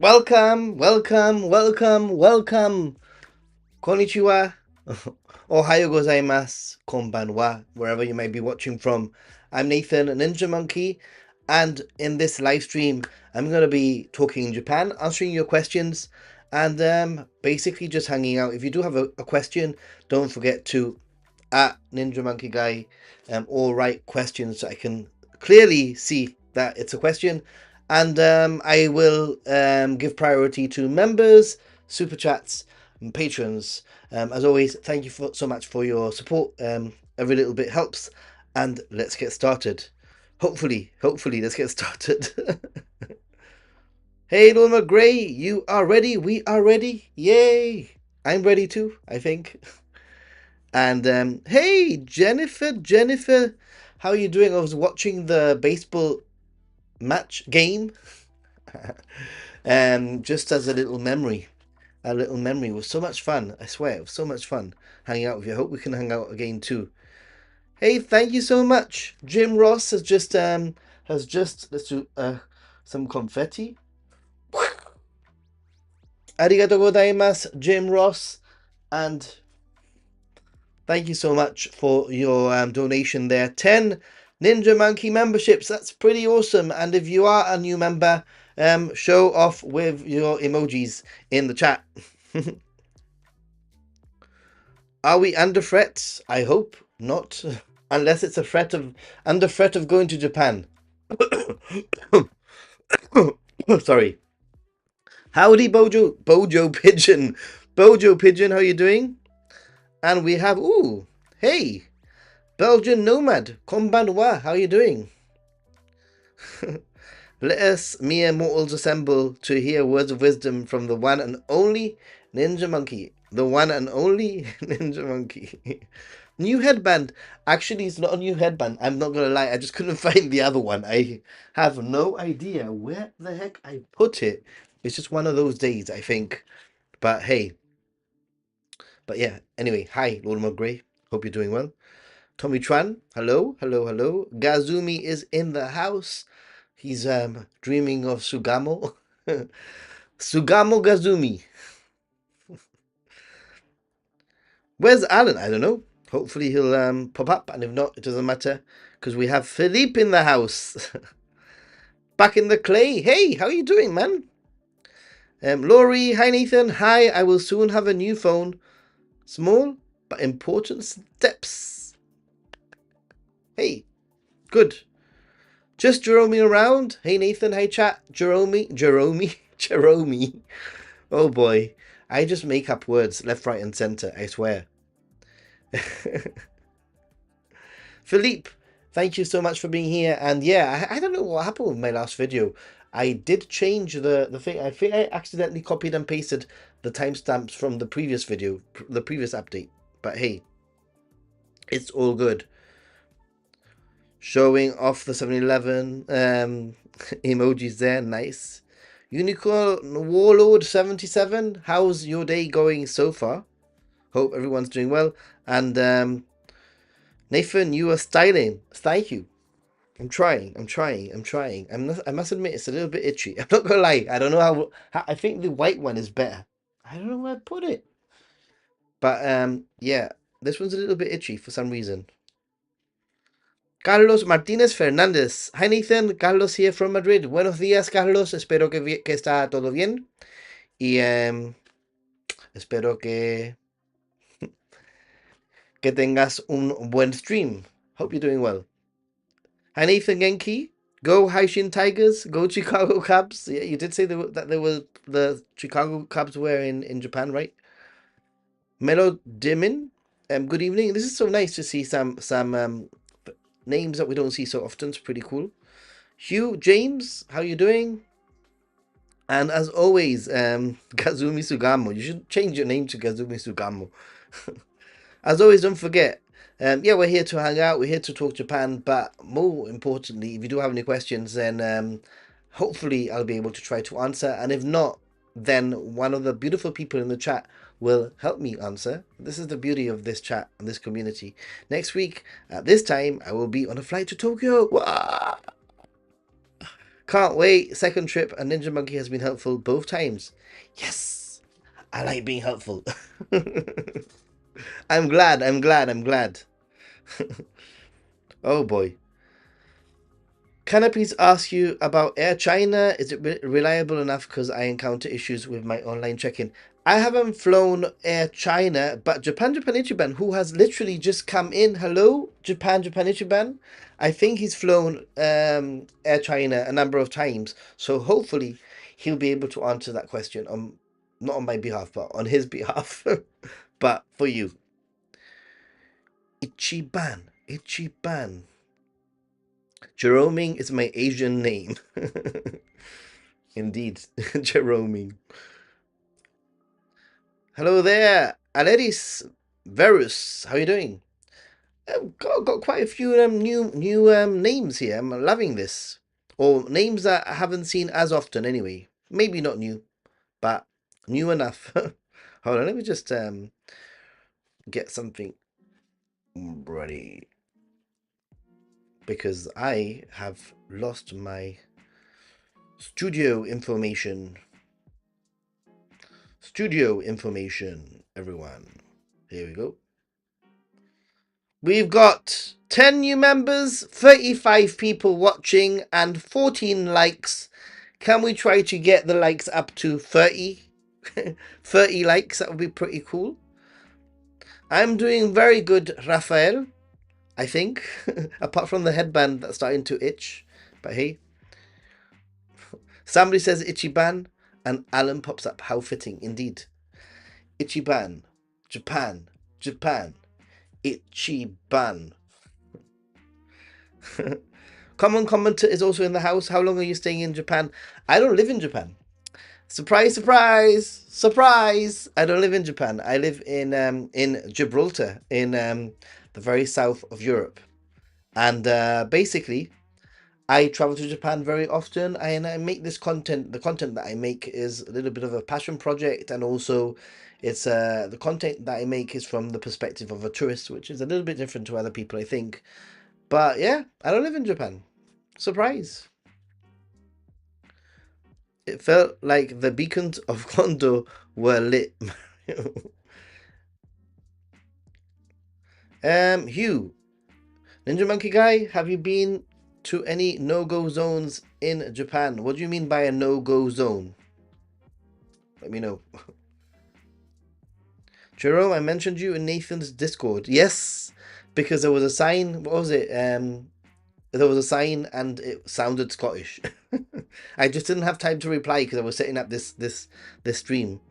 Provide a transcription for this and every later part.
Welcome, welcome, welcome, welcome. Konnichiwa. Ohayo gozaimasu. Konbanwa. Wherever you may be watching from. I'm Nathan, a Ninja Monkey. And in this live stream, I'm going to be talking in Japan, answering your questions, and basically just hanging out. If you do have a question, don't forget to at Ninja Monkey Guy or write questions so I can clearly see that it's a question. And I will give priority to members, super chats, and patrons. As always, thank you so much for your support. Every little bit helps. And let's get started. Hopefully, let's get started. Hey, Norma Gray, you are ready? We are ready? Yay! I'm ready too, I think. And hey, Jennifer, how are you doing? I was watching the baseball match game, just as a little memory. A little memory. It was so much fun. I swear, it was so much fun hanging out with you. I hope we can hang out again too. Hey, thank you so much. Jim Ross has just let's do some confetti. Arigato gozaimasu, Jim Ross, and thank you so much for your donation there. 10 Ninja Monkey memberships. That's pretty awesome. And if you are a new member, show off with your emojis in the chat. Are we under threats? I hope not. Unless it's under threat of going to Japan. Sorry. Howdy, Bojo Pigeon. Bojo Pigeon, how you doing? And we have, hey, Belgian Nomad, Konbanwa, how you doing? Let us mere mortals assemble to hear words of wisdom from the one and only Ninja Monkey. The one and only Ninja Monkey. New headband. Actually, it's not a new headband. I'm not going to lie. I just couldn't find the other one. I have no idea where the heck I put it. It's just one of those days, I think. But hey. But yeah, anyway. Hi, Lord McGray. Hope you're doing well. Tommy Tran, hello, hello, hello. Gazumi is in the house. He's dreaming of Sugamo. Sugamo Gazumi. Where's Alan? I don't know. Hopefully he'll pop up, and if not, it doesn't matter because we have Philippe in the house. Back in the clay. Hey, how are you doing, man? Laurie, hi Nathan. Hi, I will soon have a new phone. Small but important steps. Hey, good. Just Jerome around. Hey Nathan, hey chat. Jerome. Oh boy. I just make up words left, right, and center, I swear. Philippe, thank you so much for being here. And yeah, I don't know what happened with my last video. I did change the thing. I think I accidentally copied and pasted the timestamps from the previous video, the previous update. But hey, it's all good. Showing off the 7-Eleven emojis there. Nice. Unicorn Warlord 77. How's your day going so far? Hope everyone's doing well. And Nathan, you are styling. Thank you. I'm trying. I must admit it's a little bit itchy. I'm not gonna lie. I don't know how. I think the white one is better. I don't know where I put it. But yeah, this one's a little bit itchy for some reason. Carlos Martínez Fernández. Hi Nathan, Carlos here from Madrid. Buenos días, Carlos. Espero que está todo bien. Y espero que tengas un buen stream. Hope you're doing well. Hi Nathan Genki. Go Haishin Tigers. Go Chicago Cubs. Yeah, you did say that there were the Chicago Cubs were in Japan, right? Melo Dimin. Good evening. This is so nice to see some names that we don't see so often. It's pretty cool. Hugh James, how you doing? And as always, Kazumi Sugamo. You should change your name to Kazumi Sugamo. As always, don't forget. Yeah, we're here to hang out. We're here to talk Japan. But more importantly, if you do have any questions, then hopefully I'll be able to try to answer. And if not, then one of the beautiful people in the chat will help me answer. This is the beauty of this chat and this community. Next week, at this time, I will be on a flight to Tokyo. Can't wait. Second trip, and Ninja Monkey has been helpful both times. Yes, I like being helpful. I'm glad. I'm glad. I'm glad. Oh boy. Can I please ask you about Air China? Is it reliable enough? Because I encounter issues with my online check-in. I haven't flown Air China, but Japan Ichiban, who has literally just come in. Hello, Japan Ichiban. I think he's flown Air China a number of times, so hopefully he'll be able to answer that question on not on my behalf, but on his behalf. But for you, Ichiban, Ichiban. Jeroming is my Asian name. Indeed, Jeroming. Hello there, Aleris Verus. How are you doing? Got quite a few new names here. I'm loving this. Or names that I haven't seen as often anyway. Maybe not new, but new enough. Hold on, let me just get something ready. Because I have lost my studio information. Studio information, everyone. Here we go. We've got 10 new members, 35 people watching, and 14 likes. Can we try to get the likes up to 30? 30 likes, that would be pretty cool. I'm doing very good, Rafael, I think. Apart from the headband that's starting to itch. But hey. Somebody says Ichiban, and Alan pops up. How fitting, indeed. Ichiban. Japan. Japan. Ichiban. Common Commenter is also in the house. How long are you staying in Japan? I don't live in Japan. Surprise, surprise, surprise! I don't live in Japan. I live in Gibraltar, in the very south of Europe. And basically, I travel to Japan very often, and I make this content. The content that I make is a little bit of a passion project, and also it's the content that I make is from the perspective of a tourist, which is a little bit different to other people, I think. But yeah, I don't live in Japan. Surprise. It felt like the beacons of Kondo were lit. Hugh, Ninja Monkey Guy, have you been to any no-go zones in Japan? What do you mean by a no-go zone? Let me know. Jerome, I mentioned you in Nathan's Discord. Yes, because there was a sign. What was it? There was a sign and it sounded Scottish. I just didn't have time to reply because I was setting up this stream.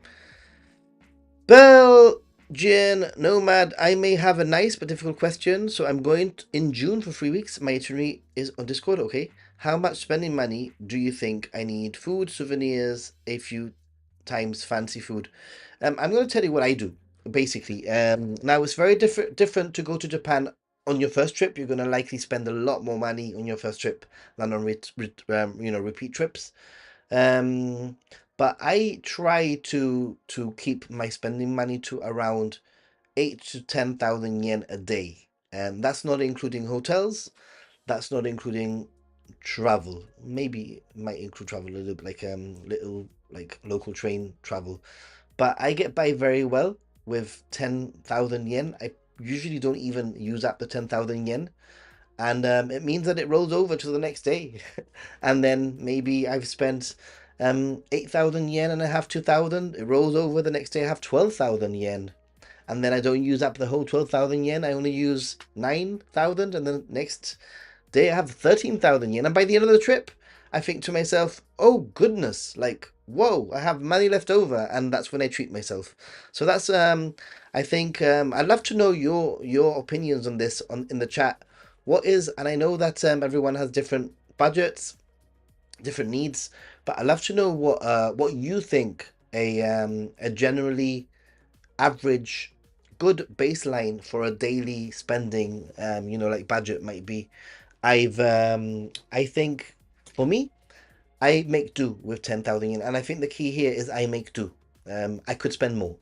Belgian Nomad, I may have a nice but difficult question. So I'm going in June for 3 weeks. My itinerary is on Discord, okay? How much spending money do you think I need? Food, souvenirs, a few times fancy food. I'm going to tell you what I do, basically. Now, it's very different to go to Japan on your first trip. You're going to likely spend a lot more money on your first trip than on repeat trips. Um, but I try to keep my spending money to around 8 to 10,000 yen a day, and that's not including hotels. That's not including travel. Maybe might include travel a little bit, like little like local train travel. But I get by very well with 10,000 yen. I usually don't even use up the 10,000 yen, and it means that it rolls over to the next day, and then maybe I've spent 8,000 yen and I have 2,000. It rolls over the next day. I have 12,000 yen, and then I don't use up the whole 12,000 yen. I only use 9,000, and then next day I have 13,000 yen. And by the end of the trip, I think to myself, oh goodness, like, whoa, I have money left over. And that's when I treat myself. So that's, I think, I'd love to know your opinions on this in the chat. What is, and I know that everyone has different budgets, different needs, but I'd love to know what you think a generally average good baseline for a daily spending like budget might be. I think for me, I make do with 10,000 yen, and I think the key here is I make do. I could spend more.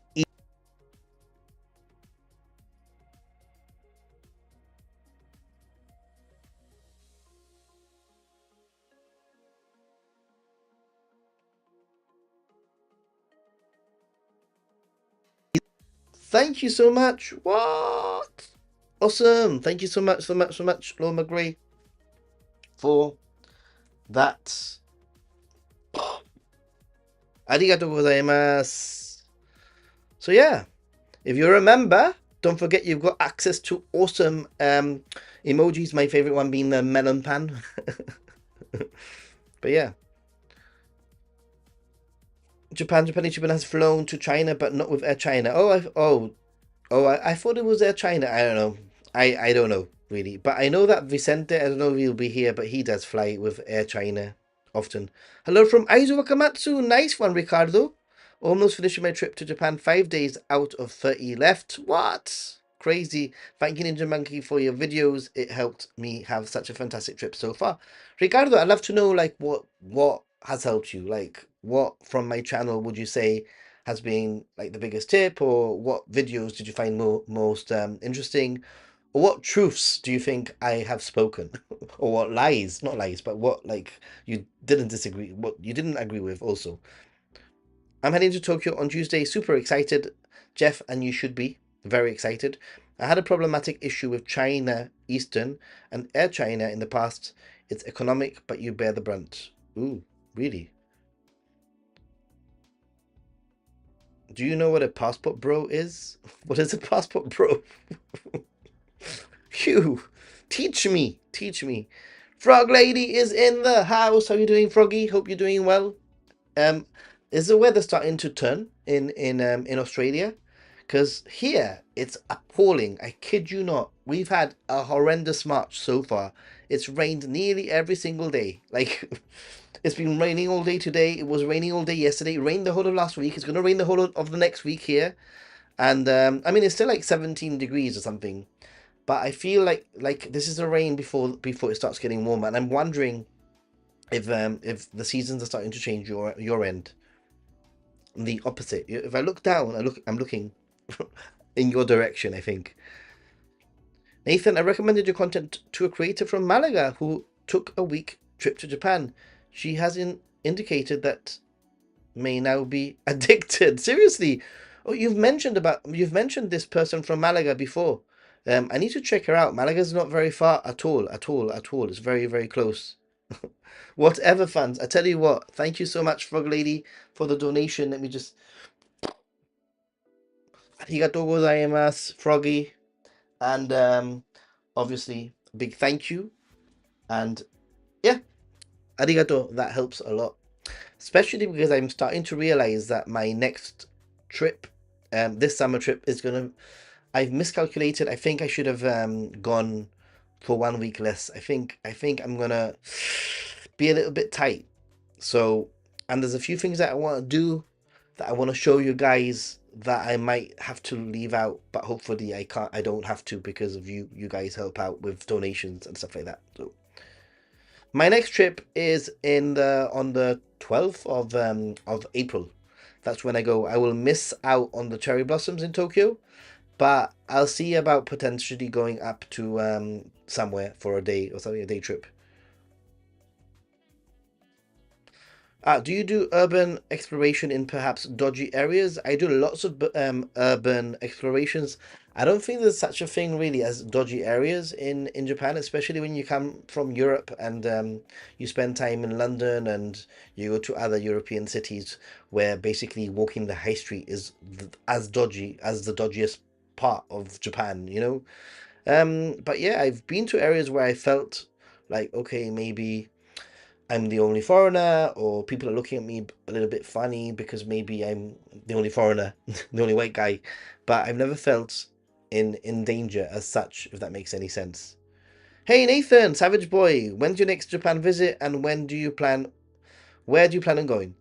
Thank you so much. What? Awesome. Thank you so much, so much, so much, Lord McGray, for that. Arigatou gozaimasu. So yeah, if you're a member, don't forget you've got access to awesome emojis. My favorite one being the melon pan. But yeah, Japanese Japan has flown to China, but not with Air China. I thought it was Air China. I don't know. I don't know really, but I know that Vicente. I don't know if he'll be here, but he does fly with Air China often. Hello from Aizu Wakamatsu. Nice one, Ricardo. Almost finishing my trip to Japan. 5 days out of 30 left. What? Crazy. Thank you, Ninja Monkey, for your videos. It helped me have such a fantastic trip so far. Ricardo, I'd love to know like what has helped you. Like what from my channel would you say has been like the biggest tip, or what videos did you find most interesting, or what truths do you think I have spoken, or what lies, not lies, but what like you didn't disagree, what you didn't agree with also. I'm heading to Tokyo on Tuesday, super excited, Jeff, and you should be very excited. I had a problematic issue with China Eastern and Air China in the past. It's economic, but you bear the brunt. Ooh, really? Do you know what a passport bro is? What is a passport bro? Phew. Teach me. Teach me. Frog Lady is in the house. How you doing, Froggy? Hope you're doing well. Um, is the weather starting to turn in Australia? Because here it's appalling. I kid you not. We've had a horrendous March so far. It's rained nearly every single day. Like it's been raining all day today. It was raining all day yesterday. It rained the whole of last week. It's gonna rain the whole of the next week here. And I mean it's still like 17 degrees or something. But I feel like this is the rain before it starts getting warmer, and I'm wondering if the seasons are starting to change your end. The opposite. If I look down, I'm looking in your direction, I think. Nathan, I recommended your content to a creator from Malaga who took a week trip to Japan. She has indicated that may now be addicted. Seriously. Oh, you've mentioned this person from Malaga before. I need to check her out. Malaga's not very far at all, at all, at all. It's very, very close. Whatever fans. I tell you what, thank you so much, Frog Lady, for the donation. Let me just Arigatou gozaimasu, Froggy. And obviously, big thank you. And yeah, arigato. That helps a lot. Especially because I'm starting to realize that my next trip, this summer trip, is gonna. I've miscalculated. I think I should have gone for 1 week less. I think I'm gonna be a little bit tight. So, and there's a few things that I want to do that I want to show you guys that I might have to leave out, but hopefully I don't have to because of you guys help out with donations and stuff like that. So my next trip is in the on the 12th of April. That's when I go. I will miss out on the cherry blossoms in Tokyo, but I'll see about potentially going up to somewhere for a day or something, a day trip. Do you do urban exploration in perhaps dodgy areas? I do lots of urban explorations. I don't think there's such a thing really as dodgy areas in Japan, especially when you come from Europe and you spend time in London and you go to other European cities where basically walking the high street is as dodgy as the dodgiest part of Japan, you know? But yeah, I've been to areas where I felt like, okay, maybe I'm the only foreigner, or people are looking at me a little bit funny because maybe I'm the only foreigner, the only white guy. But I've never felt in danger as such, if that makes any sense. Hey Nathan, Savage Boy, when's your next Japan visit, and where do you plan on going?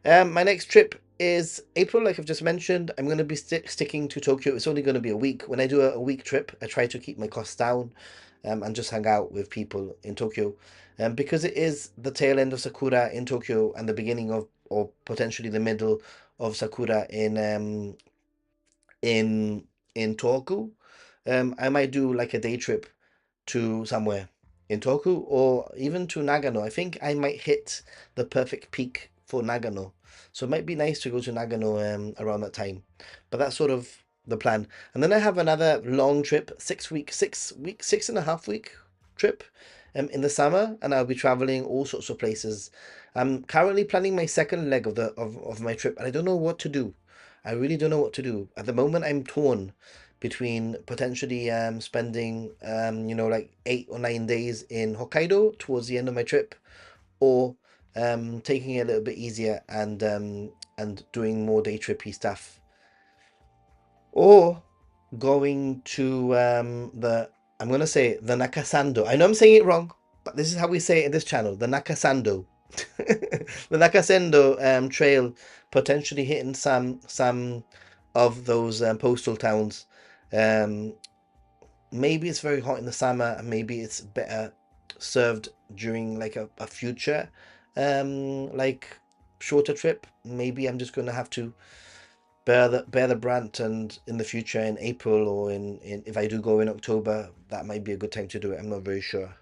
My next trip is April, like I've just mentioned. I'm going to be sticking to Tokyo. It's only going to be a week. When I do a week trip, I try to keep my costs down and just hang out with people in Tokyo. Because it is the tail end of Sakura in Tokyo and the beginning of, or potentially the middle of Sakura in in Tohoku, I might do like a day trip to somewhere in Tohoku or even to Nagano. I think I might hit the perfect peak for Nagano. So it might be nice to go to Nagano around that time. But that's sort of the plan. And then I have another long trip, 6 week, 6 week, 6.5 week trip in the summer, and I'll be traveling all sorts of places. I'm currently planning my second leg of my trip, and I don't know what to do. I really don't know what to do. At the moment, I'm torn between potentially spending like 8 or 9 days in Hokkaido towards the end of my trip, or taking it a little bit easier and doing more day trippy stuff, or going to the I'm gonna say the Nakasando. I know I'm saying it wrong, but this is how we say it in this channel. The Nakasando, the Nakasendo trail, potentially hitting some of those postal towns. Um, Maybe it's very hot in the summer, and maybe it's better served during like a future, like shorter trip. Maybe I'm just gonna have to bear the brunt, and in the future, in April, or in if I do go in October, that might be a good time to do it. I'm not very sure.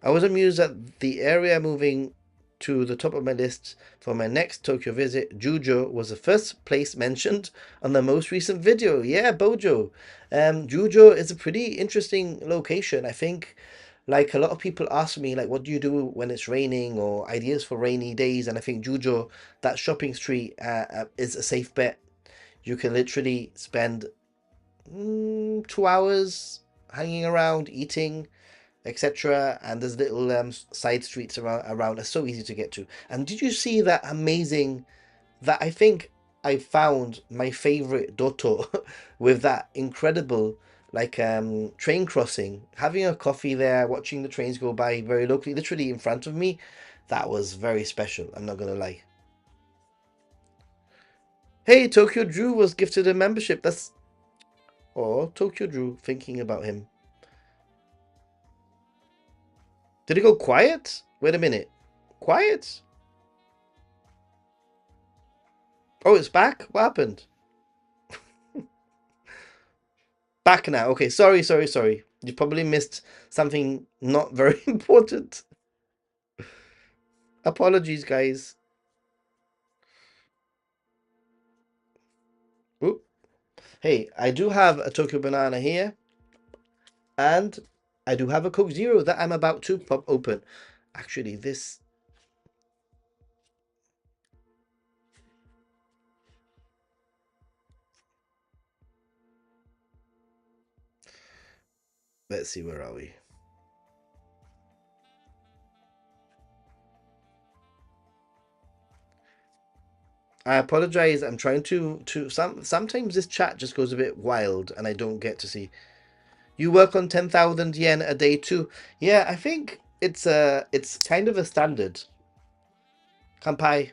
I was amused that the area moving to the top of my list for my next Tokyo visit, Jujo, was the first place mentioned on the most recent video. Yeah, Bojo. Jujo is a pretty interesting location. I think, like, a lot of people ask me, like, what do you do when it's raining, or ideas for rainy days? And I think Jujo, that shopping street, is a safe bet. You can literally spend 2 hours hanging around, eating, etc. And there's little side streets around. It's so easy to get to. And did you see that amazing? That I think I found my favorite Doto with that incredible like train crossing. Having a coffee there, watching the trains go by very locally, literally in front of me. That was very special. I'm not gonna lie. Hey, Tokyo Drew was gifted a membership. That's Tokyo Drew, thinking about him. Did it go quiet? Wait a minute. Quiet? Oh, it's back? What happened? Back now. Okay, sorry, sorry, sorry. You probably missed something not very important. Apologies, guys. Oop. Hey, I do have a Tokyo banana here, and I do have a Coke Zero that I'm about to pop open. Actually, this. Let's see, where are we? I apologize. I'm trying to sometimes this chat just goes a bit wild, and I don't get to see. You work on 10,000 yen a day too. Yeah, I think it's kind of a standard. Kampai.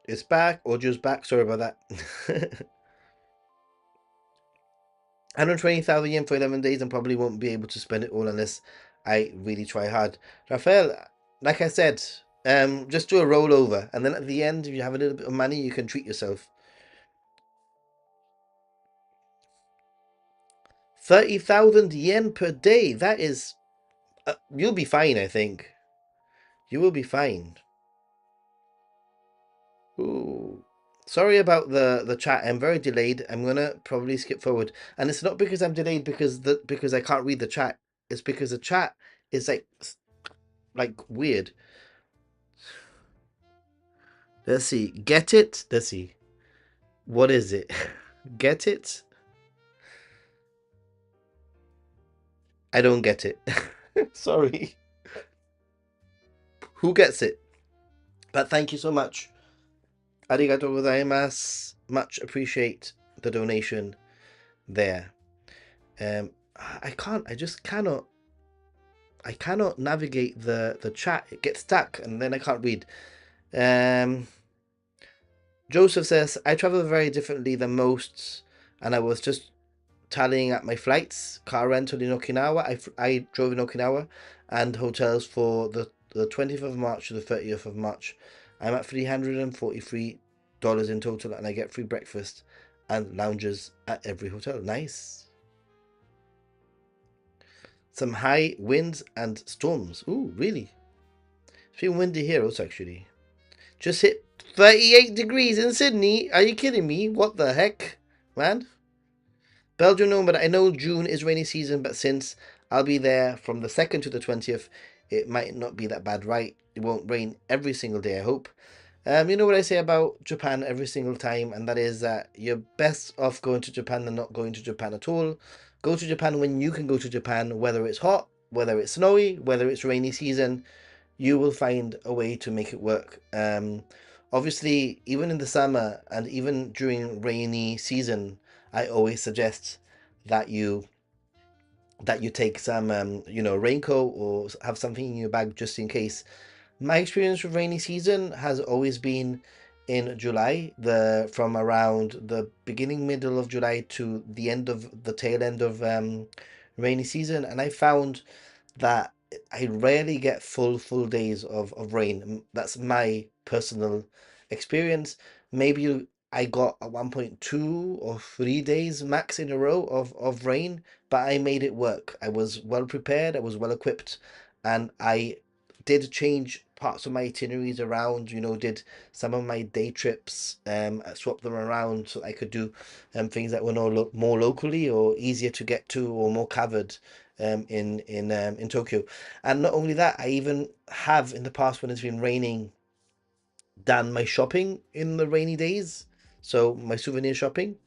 It's back. Audio's back. Sorry about that. 120,000 yen for 11 days, and probably won't be able to spend it all unless I really try hard. Rafael, like I said, just do a rollover, and then at the end, if you have a little bit of money, you can treat yourself. 30,000 yen per day. That is, you'll be fine, I think. You will be fine. Ooh. Sorry about the chat. I'm very delayed. I'm gonna probably skip forward. And it's not because I'm delayed because I can't read the chat. It's because the chat is like weird. Let's see. Get it? Let's see. What is it? Get it? I don't get it. Sorry. Who gets it? But thank you so much. Arigato gozaimasu. Much appreciate the donation there. I can't. I just cannot. I cannot navigate the chat. It gets stuck, and then I can't read. Um, Joseph says I travel very differently than most, and I was just tallying up my flights, car rental in Okinawa. I drove in Okinawa, and hotels for the 20th of March to the 30th of March. I'm at $343 in total, and I get free breakfast and lounges at every hotel. Nice. Some high winds and storms. Ooh, really? It's been windy here also, actually. Just hit 38 degrees in Sydney. Are you kidding me? What the heck, man? Belgium, no, but I know June is rainy season, but since I'll be there from the 2nd to the 20th, it might not be that bad, right? It won't rain every single day, I hope. You know what I say about Japan every single time, and that is that you're best off going to Japan than not going to Japan at all. Go to Japan when you can go to Japan, whether it's hot, whether it's snowy, whether it's rainy season, you will find a way to make it work. Obviously, even in the summer and even during rainy season, I always suggest that you take some raincoat or have something in your bag just in case. My experience with rainy season has always been in July, the from around the beginning middle of July to the end of the tail end of rainy season, and I found that I rarely get full days of rain. That's my personal experience. Maybe I got a 1.2 or 3 days max in a row of rain, but I made it work. I was well prepared, I was well equipped, and I did change parts of my itineraries around, did some of my day trips, I swapped them around so I could do things that were more locally or easier to get to or more covered in Tokyo. And not only that, I even have in the past when it's been raining done my shopping in the rainy days. So my souvenir shopping.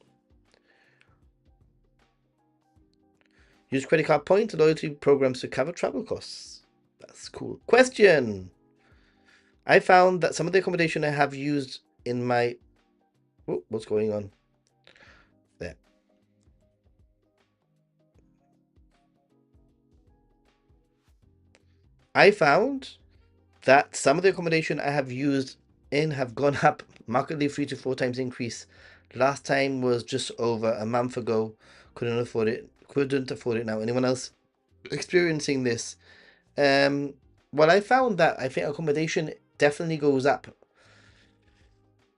Use credit card points and loyalty programs to cover travel costs. That's cool. Question. I found that some of the accommodation I have used in my... Oh, what's going on? There. I found that some of the accommodation I have used in have gone up markedly 3 to 4 times increase. Last time was just over a month ago. Couldn't afford it. Couldn't afford it now. Anyone else experiencing this? Well, I found that I think accommodation definitely goes up.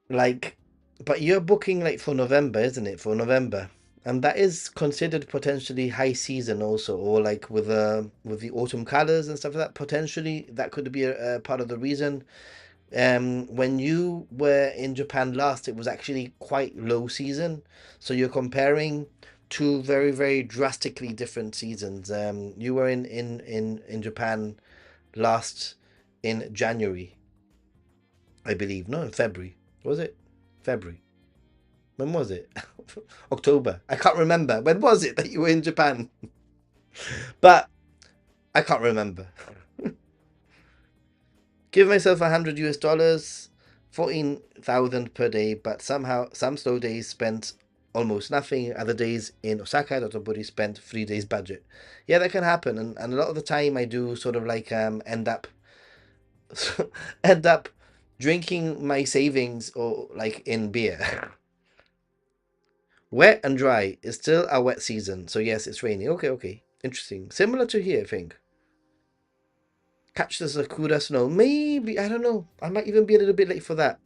Like, but you're booking like for November, isn't it? For November. And that is considered potentially high season also, or like with the autumn colors and stuff like that. Potentially, that could be a part of the reason. When you were in Japan last, it was actually quite low season. So you're comparing two very, very drastically different seasons. You were in Japan last in January, I believe. No, in February. Was it? February. When was it? October. I can't remember. When was it that you were in Japan? But I can't remember. Give myself $100, 14,000 per day, but somehow some slow days spent almost nothing. Other days in Osaka, Dotobori spent 3 days budget. Yeah, that can happen, and a lot of the time I do sort of like end up end up drinking my savings or like in beer. Wet and dry. It's still a wet season, so yes, it's raining. Okay, okay. Interesting. Similar to here, I think. Catch the Sakura snow. Maybe, I don't know. I might even be a little bit late for that.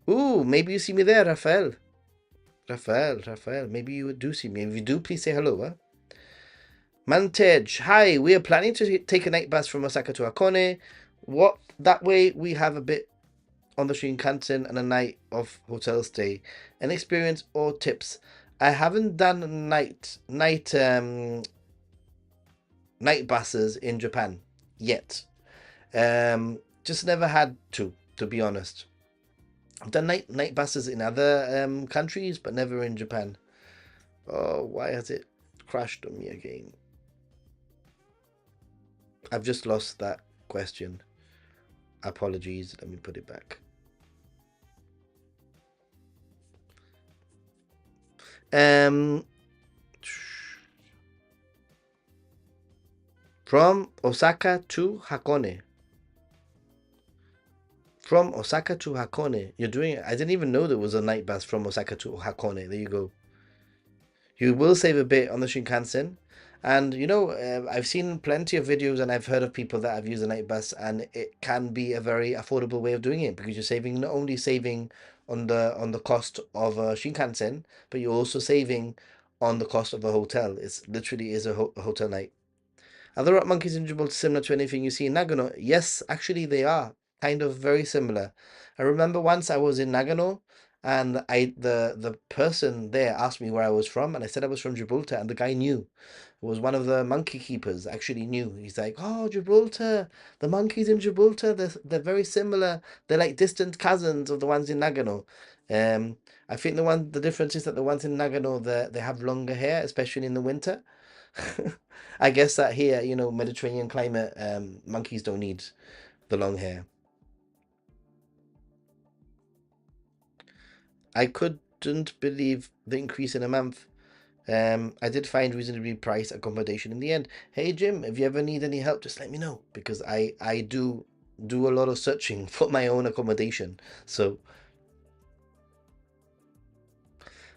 Ooh, maybe you see me there, Rafael. Rafael. Maybe you do see me. If you do, please say hello, huh? Mantej, hi. We are planning to take a night bus from Osaka to Hakone. What? That way we have a bit on the Shinkansen and a night of hotel stay. An experience or tips? I haven't done night buses in Japan yet. Just never had to be honest. I've done night buses in other countries, but never in Japan. Oh, why has it crashed on me again? I've just lost that question. Apologies. Let me put it back. From Osaka to Hakone. From Osaka to Hakone. You're doing it. I didn't even know there was a night bus from Osaka to Hakone. There you go. You will save a bit on the Shinkansen. And I've seen plenty of videos and I've heard of people that have used the night bus, and it can be a very affordable way of doing it because you're saving not only saving on the cost of a Shinkansen, but you're also saving on the cost of a hotel. It's literally is a hotel night. Are the rock monkeys in Gibraltar similar to anything you see in Nagano? Yes, actually they are kind of very similar. I remember once I was in Nagano and the person there asked me where I was from and I said I was from Gibraltar and the guy knew. It was one of the monkey keepers actually knew. He's like, "Oh, Gibraltar, the monkeys in Gibraltar, they're very similar. They're like distant cousins of the ones in Nagano." Um, I think the difference is that the ones in Nagano they have longer hair, especially in the winter. I guess that here, Mediterranean climate, monkeys don't need the long hair. I couldn't believe the increase in a month. I did find reasonably priced accommodation in the end. Hey Jim, if you ever need any help, just let me know because I do a lot of searching for my own accommodation. So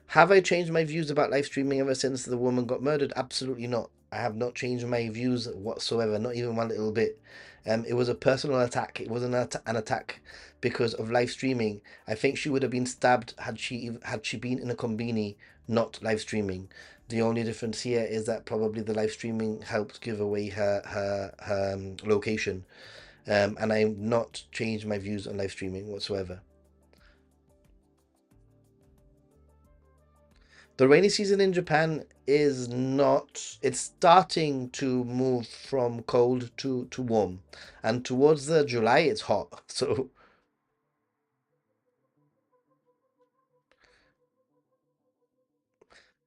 have I changed my views about live streaming ever since the woman got murdered? Absolutely not. I have not changed my views whatsoever, not even one little bit. It was a personal attack. It wasn't an attack because of live streaming. I think she would have been stabbed had she been in a combini, not live streaming. The only difference here is that probably the live streaming helped give away her location. And I've not changed my views on live streaming whatsoever. The rainy season in Japan is not, it's starting to move from cold to warm. And towards the July, it's hot. So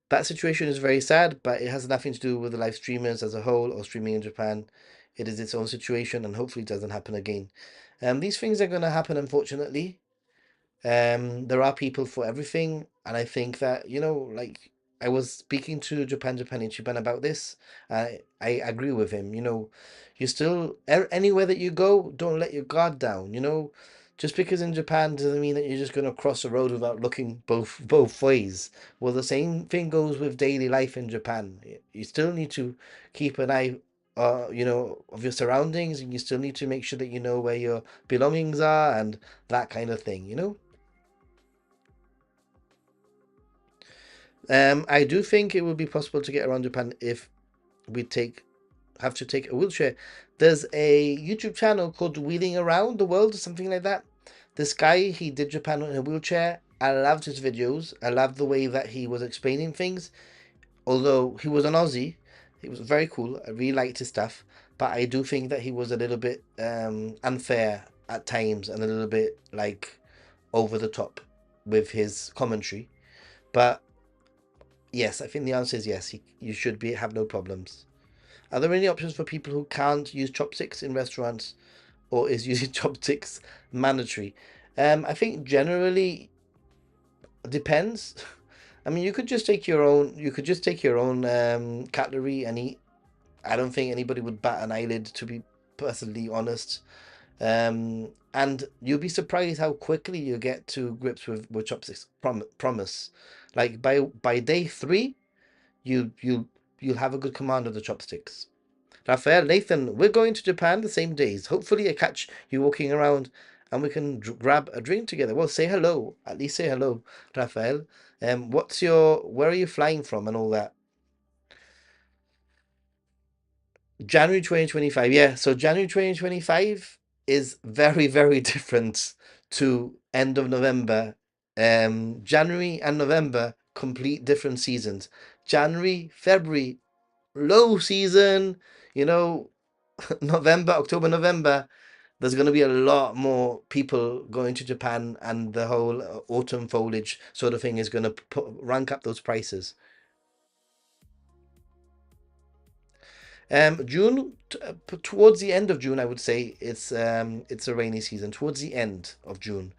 that situation is very sad, but it has nothing to do with the live streamers as a whole or streaming in Japan. It is its own situation and hopefully it doesn't happen again. These things are going to happen, unfortunately. There are people for everything, and I think that like I was speaking to Japan Ichiban about this. I agree with him. You still anywhere that you go, don't let your guard down. Just because in Japan doesn't mean that you're just gonna cross the road without looking both ways. Well, the same thing goes with daily life in Japan. You still need to keep an eye. Of your surroundings, and you still need to make sure that you know where your belongings are and that kind of thing. I do think it would be possible to get around Japan if we have to take a wheelchair. There's a YouTube channel called Wheeling Around the World or something like that. This guy, he did Japan in a wheelchair. I loved his videos. I loved the way that he was explaining things. Although he was an Aussie, he was very cool. I really liked his stuff. But I do think that he was a little bit unfair at times and a little bit like over the top with his commentary. But yes, I think the answer is yes. You should have no problems. Are there any options for people who can't use chopsticks in restaurants, or is using chopsticks mandatory? I think generally depends. I mean, you could just take your own. You could just take your own cutlery and eat. I don't think anybody would bat an eyelid, to be perfectly honest. And you'll be surprised how quickly you get to grips with chopsticks. Promise. Like by day three, you'll have a good command of the chopsticks. Raphael, Nathan, we're going to Japan the same days. Hopefully, I catch you walking around and we can grab a drink together. Well, say hello. At least say hello, Raphael. Where are you flying from and all that? January 2025. Yeah, so January 2025 is very, very different to end of November. January and November, complete different seasons. January, February, low season, you know, November, October, November, there's going to be a lot more people going to Japan, and the whole autumn foliage sort of thing is going to rank up those prices. June, towards the end of June, I would say it's a rainy season. Towards the end of June,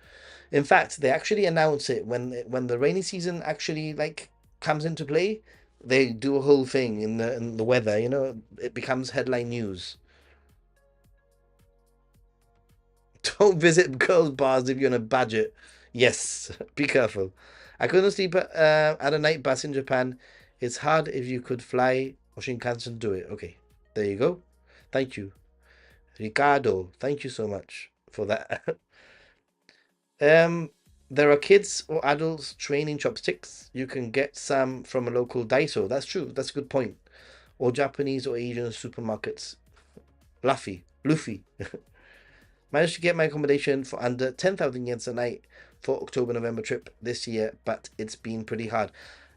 in fact, they actually announce it when the rainy season actually like comes into play. They do a whole thing in the weather. It becomes headline news. Don't visit girls' bars if you're on a budget. Yes, be careful. I couldn't sleep at a night bus in Japan. It's hard if you could fly. Or Shinkansen do it. Okay, there you go. Thank you, Ricardo. Thank you so much for that. um, there are kids or adults training chopsticks. You can get some from a local Daiso. That's true. That's a good point. Or Japanese or Asian supermarkets. Luffy. Managed to get my accommodation for under 10,000 yens a night for October-November trip this year, but it's been pretty hard.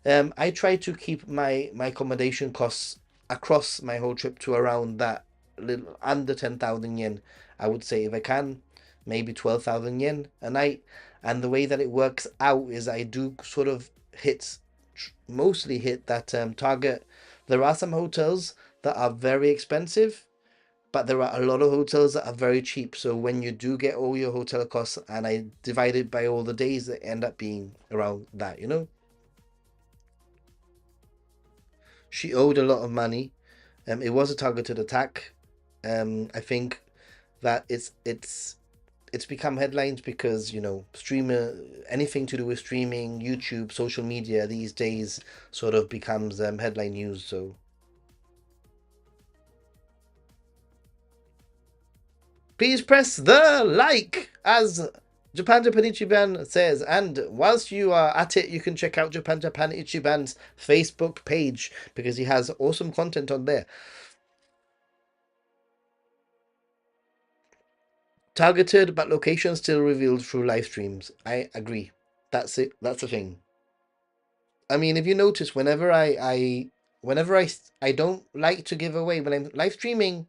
I try to keep my accommodation costs across my whole trip to around that little under 10,000 yen. I would say if I can, maybe 12,000 yen a night. And the way that it works out is I do sort of mostly hit that target. There are some hotels that are very expensive, but there are a lot of hotels that are very cheap. So when you do get all your hotel costs and I divide it by all the days, they end up being around that, you know? She owed a lot of money. It was a targeted attack. I think that it's become headlines because, you know, streamer anything to do with streaming, YouTube, social media these days sort of becomes headline news. So please press the like, as Japan Ichiban says. And whilst you are at it, you can check out Japan Ichiban's Facebook page because he has awesome content on there. Targeted, but location still revealed through live streams. I agree. That's it. That's the thing. I mean, if you notice, whenever I don't like to give away when I'm live streaming,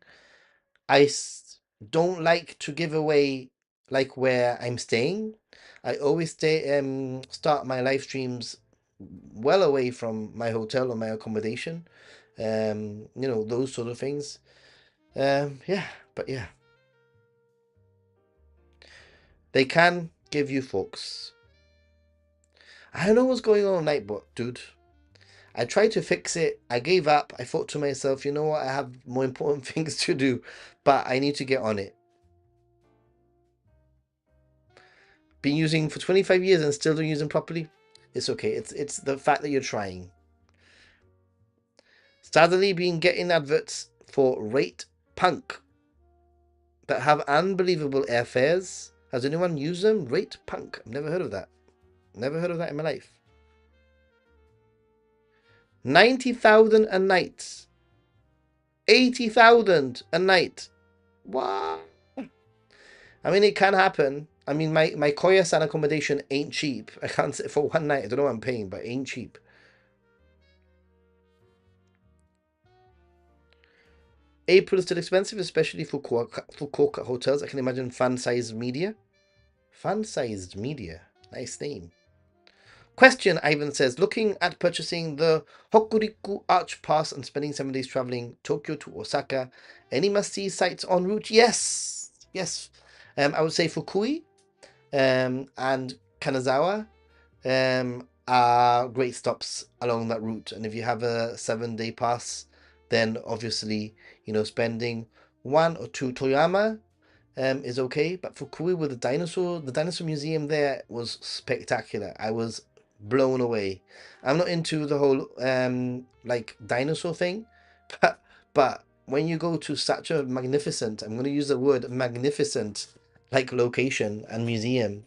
don't like to give away like where I'm staying. I always start my live streams well away from my hotel or my accommodation. You know, those sort of things. Yeah, but yeah. They can give you forks. I don't know what's going on at night, but dude. I tried to fix it. I gave up. I thought to myself, you know what? I have more important things to do, but I need to get on it. Been using for 25 years and still don't use them properly. It's okay. It's the fact that you're trying. Steadily been getting adverts for Rate Punk that have unbelievable airfares. Has anyone used them? Rate Punk. I've never heard of that. Never heard of that in my life. 90,000 a night. 80,000 a night. What? I mean, it can happen. I mean, my Koya-san accommodation ain't cheap. I can't say for one night. I don't know what I'm paying, but it ain't cheap. April is still expensive, especially for Fukuoka hotels. I can imagine fan-sized media. Fan-sized media. Nice name. Question, Ivan says, looking at purchasing the Hokuriku Arch Pass and spending 7 days traveling Tokyo to Osaka. Any must-see sites en route? Yes. Yes. I would say Fukui and Kanazawa are great stops along that route. And if you have a 7-day pass, then obviously, you know, spending 1 or 2 Toyama is okay. But Fukui with the dinosaur museum there was spectacular. I was blown away. I'm not into the whole like dinosaur thing, but when you go to such a magnificent, I'm going to use the word magnificent, like location and museum,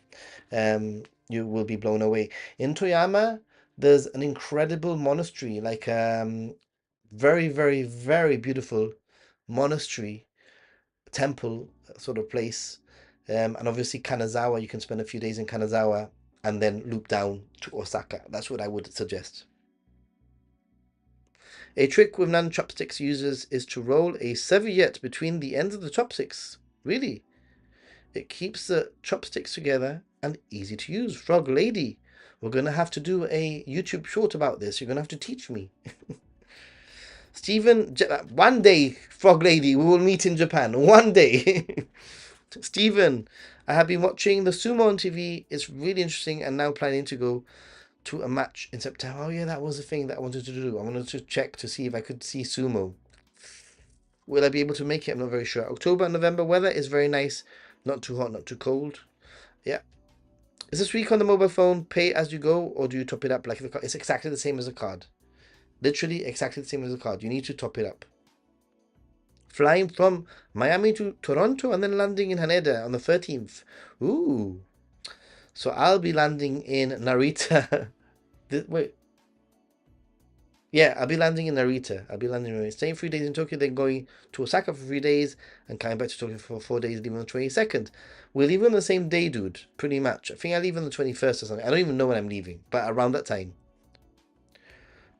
you will be blown away. In Toyama, there's an incredible monastery, like very, very, very beautiful monastery, temple sort of place. And obviously Kanazawa, you can spend a few days in Kanazawa and then loop down to Osaka. That's what I would suggest. A trick with non-chopsticks users is to roll a serviette between the ends of the chopsticks. Really? It keeps the chopsticks together and easy to use. Frog Lady, we're going to have to do a YouTube short about this. You're going to have to teach me. Stephen, one day, Frog Lady, we will meet in Japan. One day. Stephen, I have been watching the sumo on TV. It's really interesting and now planning to go to a match in September. Oh yeah, that was the thing that I wanted to do. I wanted to check to see if I could see sumo. Will I be able to make it? I'm not very sure. October and November weather is very nice. Not too hot, not too cold. Yeah. Is this week on the mobile phone pay as you go or do you top it up like the card? It's exactly the same as a card. Literally exactly the same as the card. You need to top it up. Flying from Miami to Toronto and then landing in Haneda on the 13th. Ooh. So I'll be landing in Narita. Wait. Yeah, I'll be landing in Narita. I'll be landing in staying 3 days in Tokyo, then going to Osaka for 3 days and coming back to Tokyo for 4 days, leaving on the 22nd. We're leaving on the same day, dude. Pretty much. I think I leave on the 21st or something. I don't even know when I'm leaving, but around that time.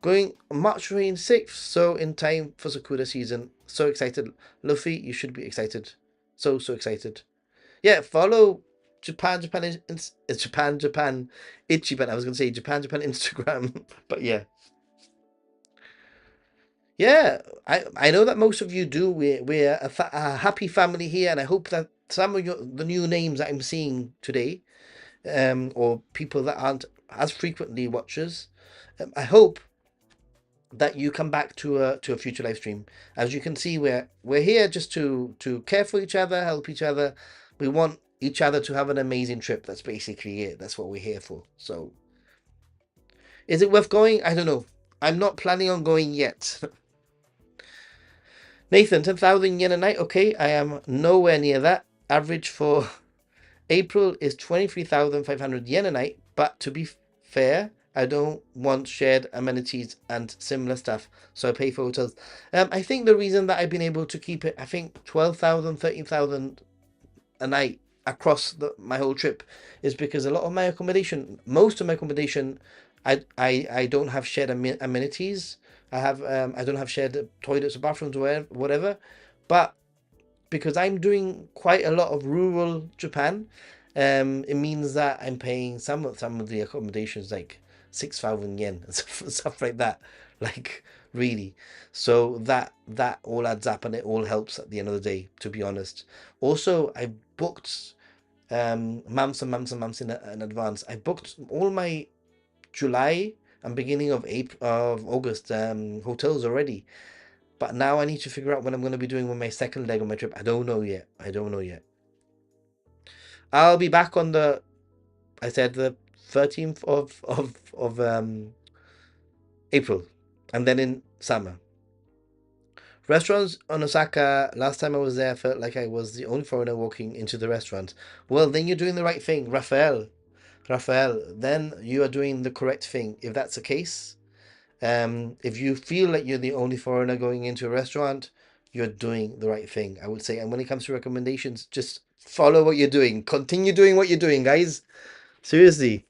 Going March 26th, so in time for Sakura season. So excited. Luffy, you should be excited. So excited. Yeah, follow Japan Ichiban. I was gonna say Japan Instagram, but yeah. Yeah, I know that most of you do. We're a happy family here, and I hope that some of the new names that I'm seeing today, or people that aren't as frequently watchers, I hope that you come back to a future live stream. As you can see, we're here just to care for each other, help each other. We want each other to have an amazing trip. That's basically it. That's what we're here for. So, is it worth going? I don't know. I'm not planning on going yet. Nathan, 10,000 yen a night. Okay, I am nowhere near that. Average for April is 23,500 yen a night. But to be fair, I don't want shared amenities and similar stuff, so I pay for hotels. I think the reason that I've been able to keep it, I think 12,000, 13,000 a night across my whole trip is because a lot of my accommodation, most of my accommodation, I don't have shared amenities. I don't have shared toilets or bathrooms or whatever, but because I'm doing quite a lot of rural Japan, it means that I'm paying some of the accommodations like 6,000 yen and stuff like that, like really. So that all adds up and it all helps at the end of the day, to be honest. Also, I booked months and months and months in advance. I booked all my July and beginning of August hotels already. But now I need to figure out when I'm going to be doing with my second leg of my trip. I don't know yet. I don't know yet. I'll be back on I said the 13th of April, and then in summer. Restaurants on Osaka. Last time I was there, I felt like I was the only foreigner walking into the restaurant. Well, then you're doing the right thing, Raphael. Raphael, then you are doing the correct thing. If that's the case, if you feel like you're the only foreigner going into a restaurant, you're doing the right thing, I would say. And when it comes to recommendations, just follow what you're doing. Continue doing what you're doing, guys. Seriously.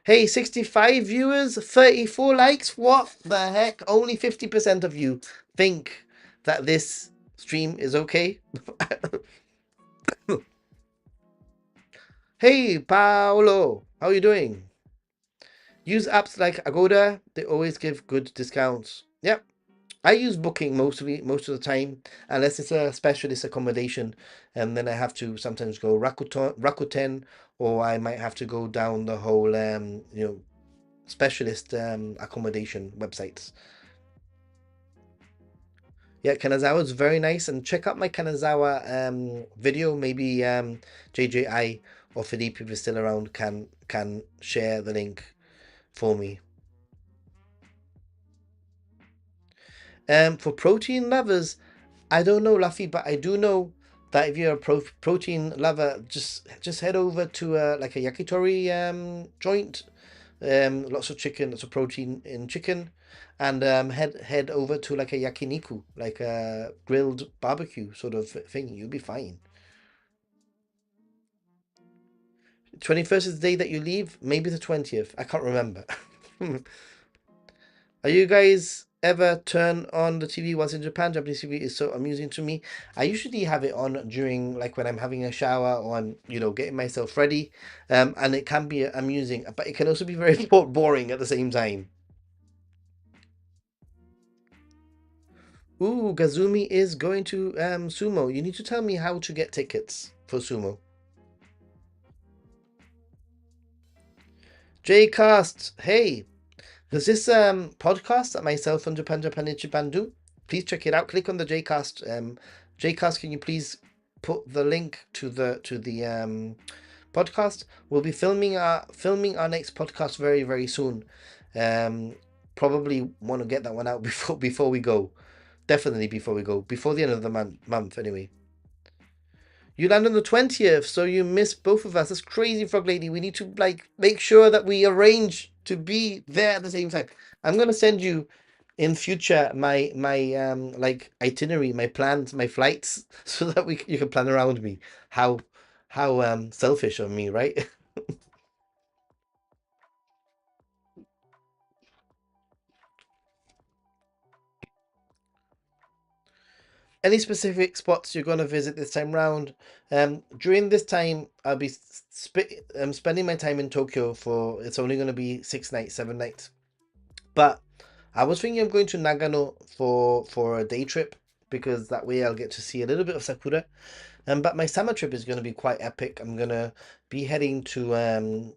Hey, 65 viewers, 34 likes. What the heck? Only 50% of you think that this stream is okay. Hey, Paolo, how are you doing? Use apps like Agoda. They always give good discounts. Yep. I use Booking most of the time, unless it's a specialist accommodation, and then I have to sometimes go Rakuten, or I might have to go down the whole specialist accommodation websites. Yeah, Kanazawa is very nice, and check out my Kanazawa video. Maybe JJI or Philippe, if he's still around, can share the link for me. For protein lovers, I don't know, Luffy, but I do know that if you're a protein lover, just head over to like a yakitori joint. Lots of chicken, lots of protein in chicken, and head over to like a yakiniku, like a grilled barbecue sort of thing. You'll be fine. 21st is the day that you leave. Maybe the 20th. I can't remember. Are you guys ever turn on the TV whilst in Japan? Japanese TV is so amusing to me. I usually have it on during like when I'm having a shower or I'm getting myself ready, and it can be amusing, but it can also be very boring at the same time. Ooh, Gazumi is going to sumo. You need to tell me how to get tickets for sumo. Jcast, hey, there's this podcast that myself and Japan Ichiban do. Please check it out. Click on the Jcast. Jcast, can you please put the link to the podcast? We'll be filming our next podcast very very soon. probably want to get that one out before we go. Definitely before we go. Before the end of the month anyway. You land on the 20th, so you miss both of us. That's crazy, Frog Lady. We need to like make sure that we arrange to be there at the same time. I'm gonna send you in future my like itinerary, my plans, my flights, so that you can plan around me. How selfish of me, right? Any specific spots you're gonna visit this time round? During this time, I'll be spending my time in Tokyo for. It's only gonna be 6 nights, 7 nights. But I was thinking of going to Nagano for a day trip because that way I'll get to see a little bit of Sakura. But my summer trip is going to be quite epic. I'm gonna be heading to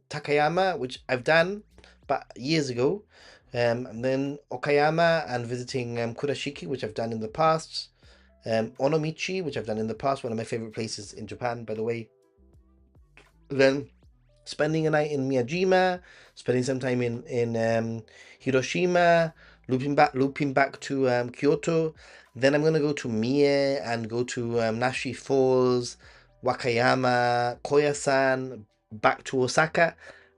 Takayama, which I've done, but years ago. And then Okayama and visiting Kurashiki, which I've done in the past. Onomichi, which I've done in the past, one of my favorite places in Japan, by the way. Then spending a night in Miyajima, spending some time in Hiroshima, looping back to Kyoto. Then I'm gonna go to Mie and go to Nashi Falls, Wakayama, Koyasan, back to Osaka,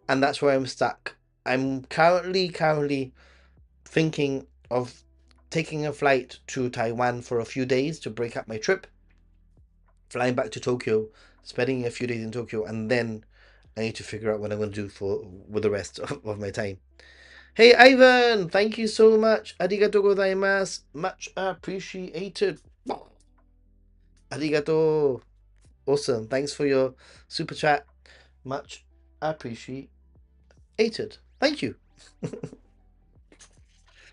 and that's where I'm stuck. I'm currently thinking of taking a flight to Taiwan for a few days to break up my trip, flying back to Tokyo, spending a few days in Tokyo, and then I need to figure out what I'm going to do for with the rest of my time. Hey Ivan, thank you so much. Arigato gozaimasu. Much appreciated. Arigato. Awesome. Thanks for your super chat. Much appreciated. Thank you.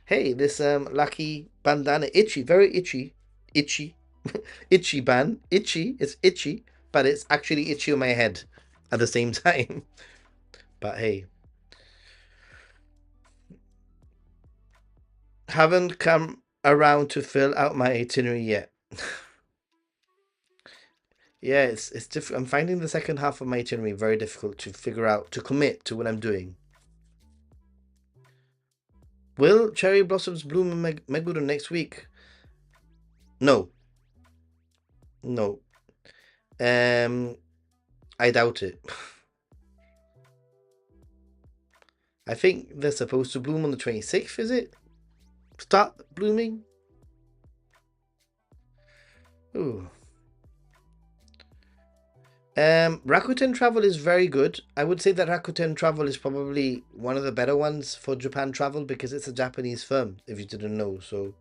Hey, this lucky bandana, itchy, very itchy, itchy, itchy band, itchy. It's itchy, but it's actually itchy on my head at the same time. But hey, haven't come around to fill out my itinerary yet. Yeah, it's difficult. I'm finding the second half of my itinerary very difficult to figure out to commit to what I'm doing. Will cherry blossoms bloom in Meguro next week? No, no. Um, I doubt it. I think they're supposed to bloom on the 26th. Is it? Start blooming? Ooh. Rakuten Travel is very good. I would say that Rakuten Travel is probably one of the better ones for Japan travel because it's a Japanese firm, if you didn't know. So,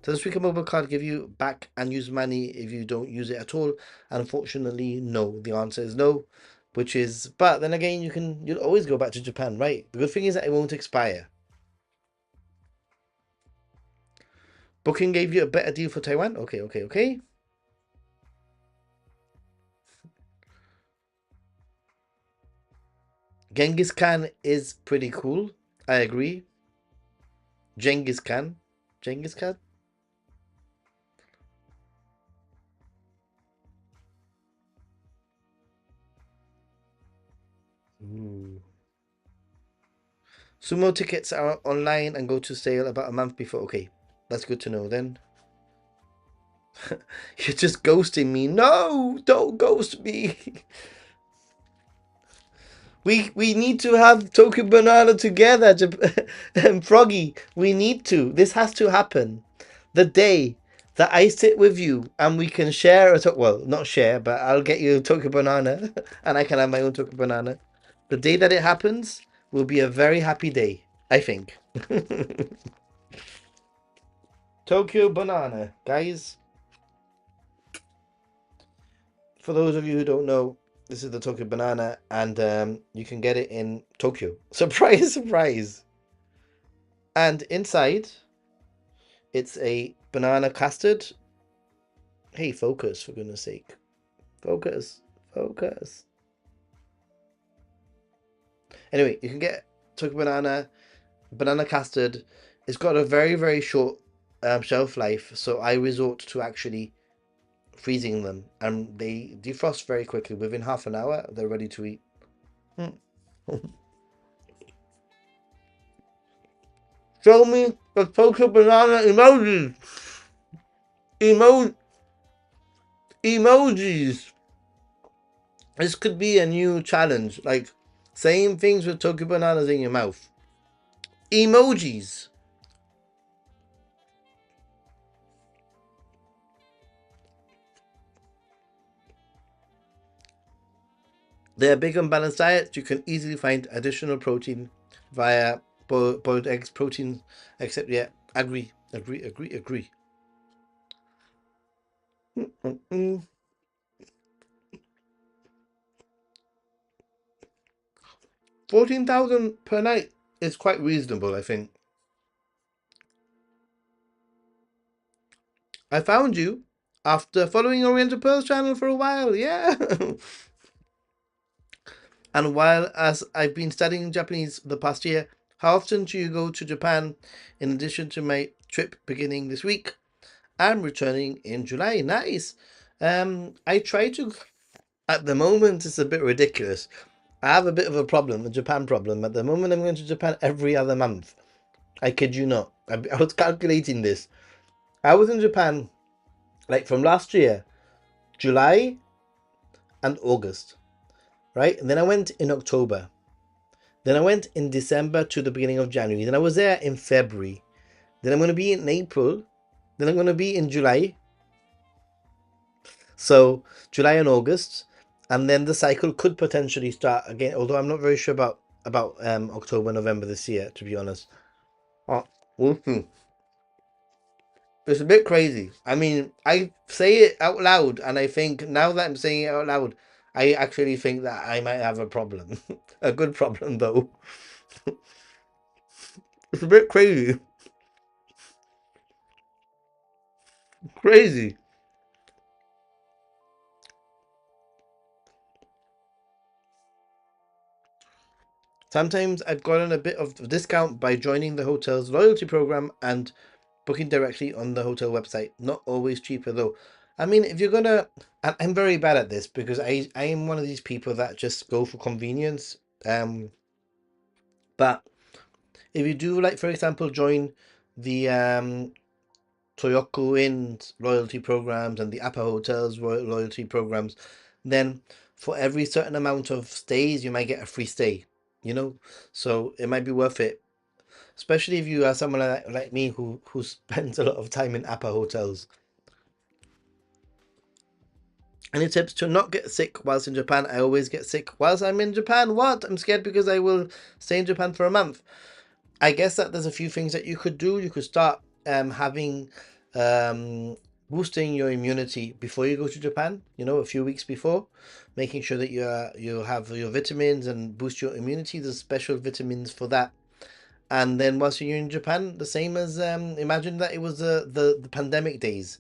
does the Suica mobile card give you back unused money if you don't use it at all? Unfortunately, no. The answer is no, which is, but then again, you'll always go back to Japan, right? The good thing is that it won't expire. Booking gave you a better deal for Taiwan? Okay, okay, okay. Genghis Khan is pretty cool. I agree. Genghis Khan. Genghis Khan? Ooh. Sumo tickets are online and go to sale about a month before. Okay, that's good to know then. You're just ghosting me. No, don't ghost me. We need to have Tokyo Banana together, Froggy. We need to. This has to happen. The day that I sit with you and we can share well, not share, but I'll get you a Tokyo Banana and I can have my own Tokyo Banana. The day that it happens will be a very happy day, I think. Tokyo Banana, guys. For those of you who don't know, this is the Tokyo Banana, and you can get it in Tokyo. Surprise, surprise! And inside, it's a banana custard. Hey, focus, for goodness sake. Focus, focus. Anyway, you can get Tokyo Banana, banana custard. It's got a very, very short shelf life, so I resort to actually freezing them, and they defrost very quickly. Within half an hour, they're ready to eat. Mm. Show me the Tokyo banana emoji. Emo emojis. This could be a new challenge. Like saying things with Tokyo bananas in your mouth. Emojis. They are big on balanced diets. You can easily find additional protein via boiled eggs protein. Except, yeah, agree. 14,000 per night is quite reasonable, I think. I found you after following Oriental Pearls channel for a while, yeah. And while as I've been studying Japanese the past year, how often do you go to Japan in addition to my trip beginning this week? I'm returning in July. Nice. I try to at the moment it's a bit ridiculous. I have a bit of a problem, a Japan problem. At the moment I'm going to Japan every other month. I kid you not. I was calculating this. I was in Japan like from last year, July and August, right? And then I went in October. Then I went in December to the beginning of January. Then I was there in February. Then I'm going to be in April. Then I'm going to be in July. So July and August, and then the cycle could potentially start again. Although I'm not very sure about October, November this year, to be honest. Oh, we'll see. It's a bit crazy. I mean, I say it out loud, and I think now that I'm saying it out loud, I actually think that I might have a problem. A good problem, though. It's a bit crazy. Crazy. Sometimes I've gotten a bit of discount by joining the hotel's loyalty program and booking directly on the hotel website. Not always cheaper though. I mean, if you're gonna, I'm very bad at this because I am one of these people that just go for convenience. But if you do, like for example, join the Toyoko Inn's loyalty programs and the Appa Hotels loyalty programs, then for every certain amount of stays, you might get a free stay. You know, so it might be worth it, especially if you are someone like me who spends a lot of time in Appa hotels. Any tips to not get sick whilst in Japan? I always get sick whilst I'm in Japan. What? I'm scared because I will stay in Japan for a month. I guess that there's a few things that you could do. You could start having um, boosting your immunity before you go to Japan. You know, a few weeks before, making sure that you have your vitamins and boost your immunity. There's special vitamins for that. And then once you're in Japan, the same as imagine that it was the pandemic days.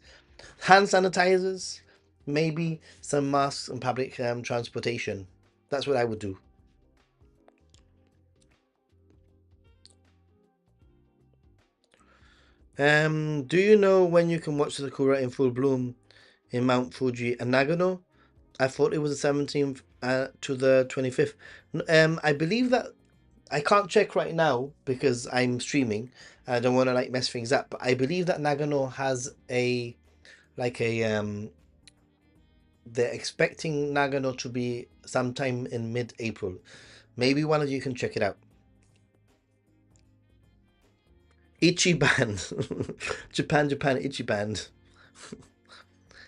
Hand sanitizers, maybe some masks and public transportation. That's what I would do. Do you know when you can watch the sakura in full bloom in Mount Fuji and Nagano? I thought it was the 17th to the 25th. I believe that I can't check right now because I'm streaming. I don't want to like mess things up, but I believe that Nagano has a like a they're expecting Nagano to be sometime in mid-April. Maybe one of you can check it out. Ichiban. Japan, Ichiban.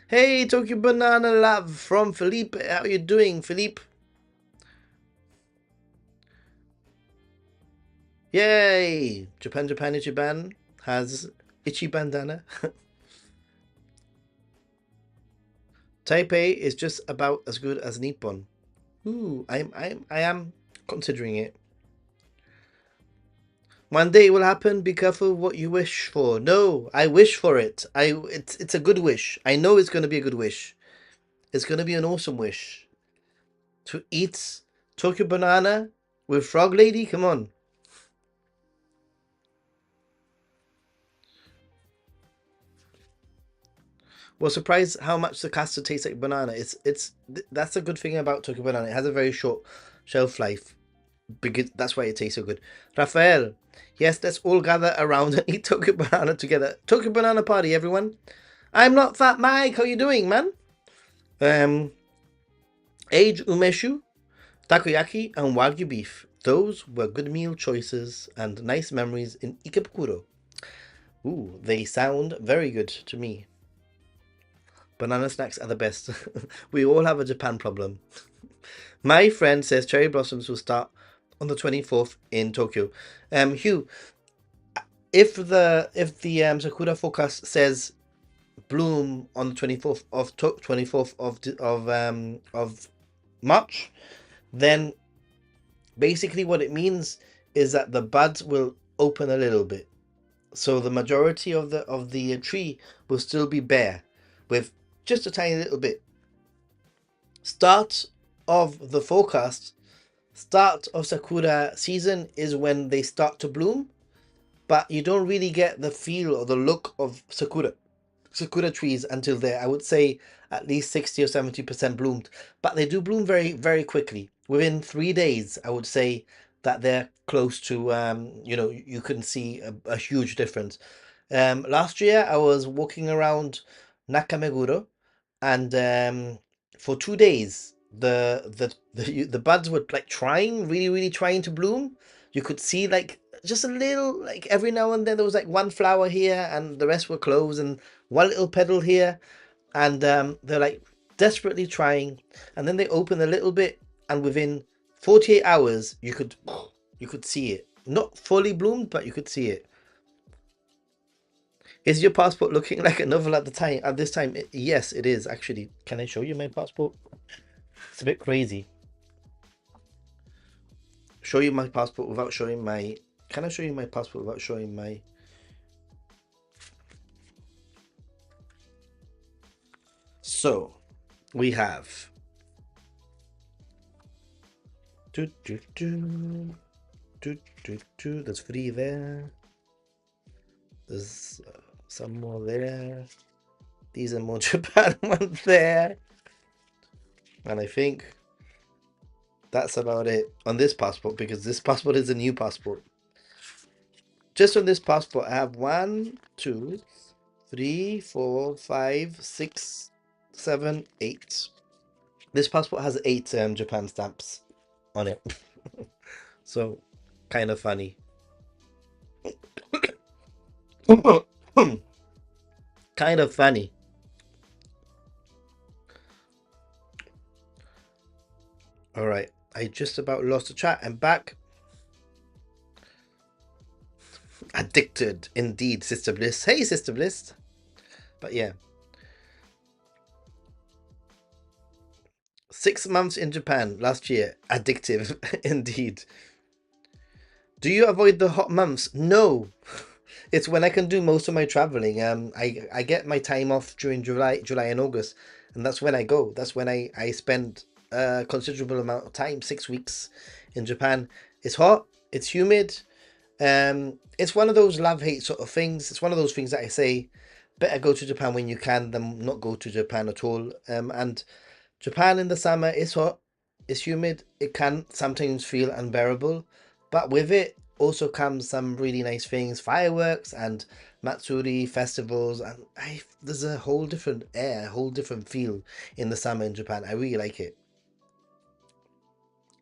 Hey, Tokyo Banana Love from Philippe. How are you doing, Philippe? Yay! Japan, Ichiban has Ichi Bandana. Taipei is just about as good as Nippon. Ooh, I am considering it. One day it will happen. Be careful what you wish for. No, I wish for it. It's a good wish. I know it's going to be a good wish. It's going to be an awesome wish. To eat Tokyo banana with Frog Lady. Come on. Well, surprised how much the custard tastes like banana. That's a good thing about Tokyo banana. It has a very short shelf life. because that's why it tastes so good. Rafael, yes, let's all gather around and eat Tokyo Banana together. Tokyo Banana party, everyone. I'm not Fat Mike. How you doing, man? Um, Age umeshu, takoyaki, and wagyu beef. Those were good meal choices and nice memories in Ikebukuro. Ooh, they sound very good to me. Banana snacks are the best. We all have a Japan problem. My friend says cherry blossoms will start on the 24th in Tokyo. Hugh, if the sakura forecast says bloom on the 24th of March, then basically what it means is that the buds will open a little bit. So the majority of the tree will still be bare with just a tiny little bit. Start of the forecast, start of sakura season is when they start to bloom, but you don't really get the feel or the look of sakura trees until they're, I would say, at least 60 or 70% bloomed. But they do bloom very, very quickly. Within 3 days, I would say that they're close to, you can see a huge difference. Last year, I was walking around Nakameguro, and for 2 days, the buds were like trying, really, really trying to bloom. You could see like just a little, like every now and then there was like one flower here, and the rest were closed, and one little petal here, and they're like desperately trying, and then they open a little bit, and within 48 hours you could see it. Not fully bloomed, but you could see it. Is your passport looking like a novel at the time? At this time, yes, it is actually. Can I show you my passport? It's a bit crazy. Show you my passport without showing my. Can I show you my passport without showing my? So, we have. Do, do, do, do, do, do. There's three there. There's some more there. These are more Japan ones there. And I think that's about it on this passport, because this passport is a new passport. Just on this passport, I have 1, 2, 3, 4, 5, 6, 7, 8. This passport has 8 Japan stamps on it. So, kind of funny. Kind of funny. All right. I just about lost the chat. I'm back. Addicted, indeed, Sister Bliss. Hey, Sister Bliss. But yeah. 6 months in Japan last year. Addictive, indeed. Do you avoid the hot months? No. It's when I can do most of my traveling. I get my time off during July and August, and that's when I go. That's when I spend a considerable amount of time, 6 weeks in Japan. It's hot, it's humid. It's one of those love-hate sort of things. It's one of those things that I say, better go to Japan when you can than not go to Japan at all. And Japan in the summer is hot, it's humid, it can sometimes feel unbearable, but with it also comes some really nice things, fireworks and matsuri festivals, and there's a whole different air, a whole different feel in the summer in Japan. I really like it.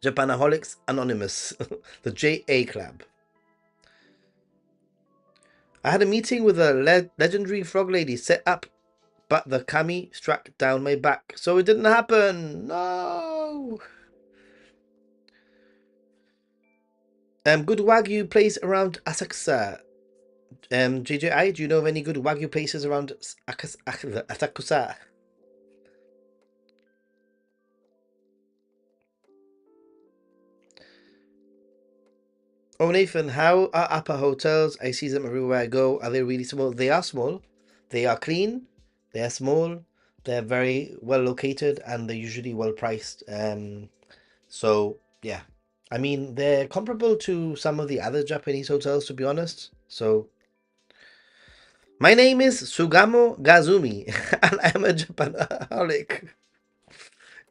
Japanaholics Anonymous, the JA Club. I had a meeting with a legendary frog lady set up, but the kami struck down my back, so it didn't happen. No. Good wagyu place around Asakusa. JJI, do you know of any good wagyu places around Asakusa? Oh, Nathan, how are Appa hotels? I see them everywhere I go. Are they really small? They are small. They are clean. They are small. They're very well located, and they're usually well priced. So yeah, I mean they're comparable to some of the other Japanese hotels, to be honest. So my name is Sugamo Gazumi, and I'm a Japanaholic.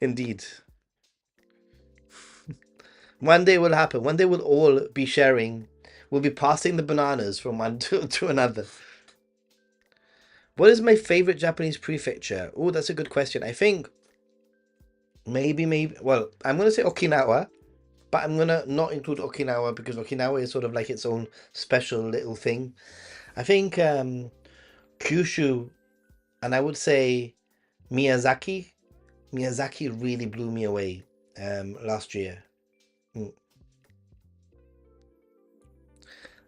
Indeed. One day will happen. One day we'll all be sharing. We'll be passing the bananas from one to another. What is my favorite Japanese prefecture? Oh, that's a good question. I think maybe. Well, I'm gonna say Okinawa, but I'm gonna not include Okinawa because Okinawa is sort of like its own special little thing. I think Kyushu, and I would say Miyazaki. Miyazaki really blew me away last year. Mm.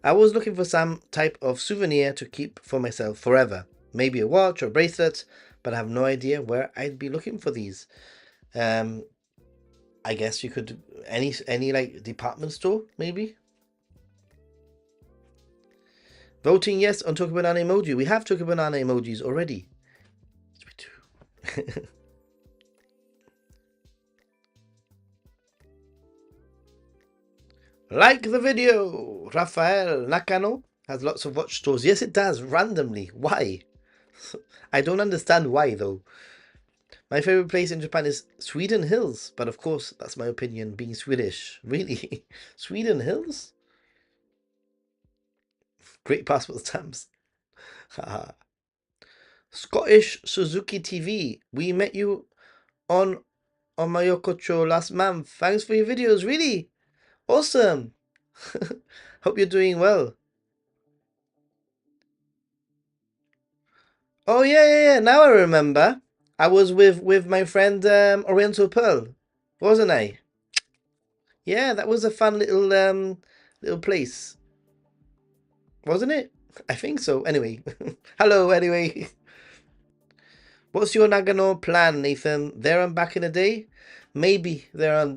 I was looking for some type of souvenir to keep for myself forever. Maybe a watch or bracelet, but I have no idea where I'd be looking for these. Um, I guess you could any like department store maybe. Voting yes on Toka Banana emoji. We have Toka Banana emojis already. Yes, we do. Like the video. Rafael Nakano has lots of watch stores. Yes, it does randomly. Why? I don't understand why though. My favorite place in Japan is Sweden Hills, but of course, that's my opinion, being Swedish. Really? Sweden Hills? Great passport stamps. Scottish Suzuki TV. We met you on Omayokocho last month. Thanks for your videos. Really? Awesome. Hope you're doing well. Oh yeah. Now I remember. I was with my friend Oriental Pearl, wasn't I? Yeah, that was a fun little place. Wasn't it? I think so. Anyway, hello. Anyway, what's your Nagano plan, Nathan? There and back in a day? Maybe there and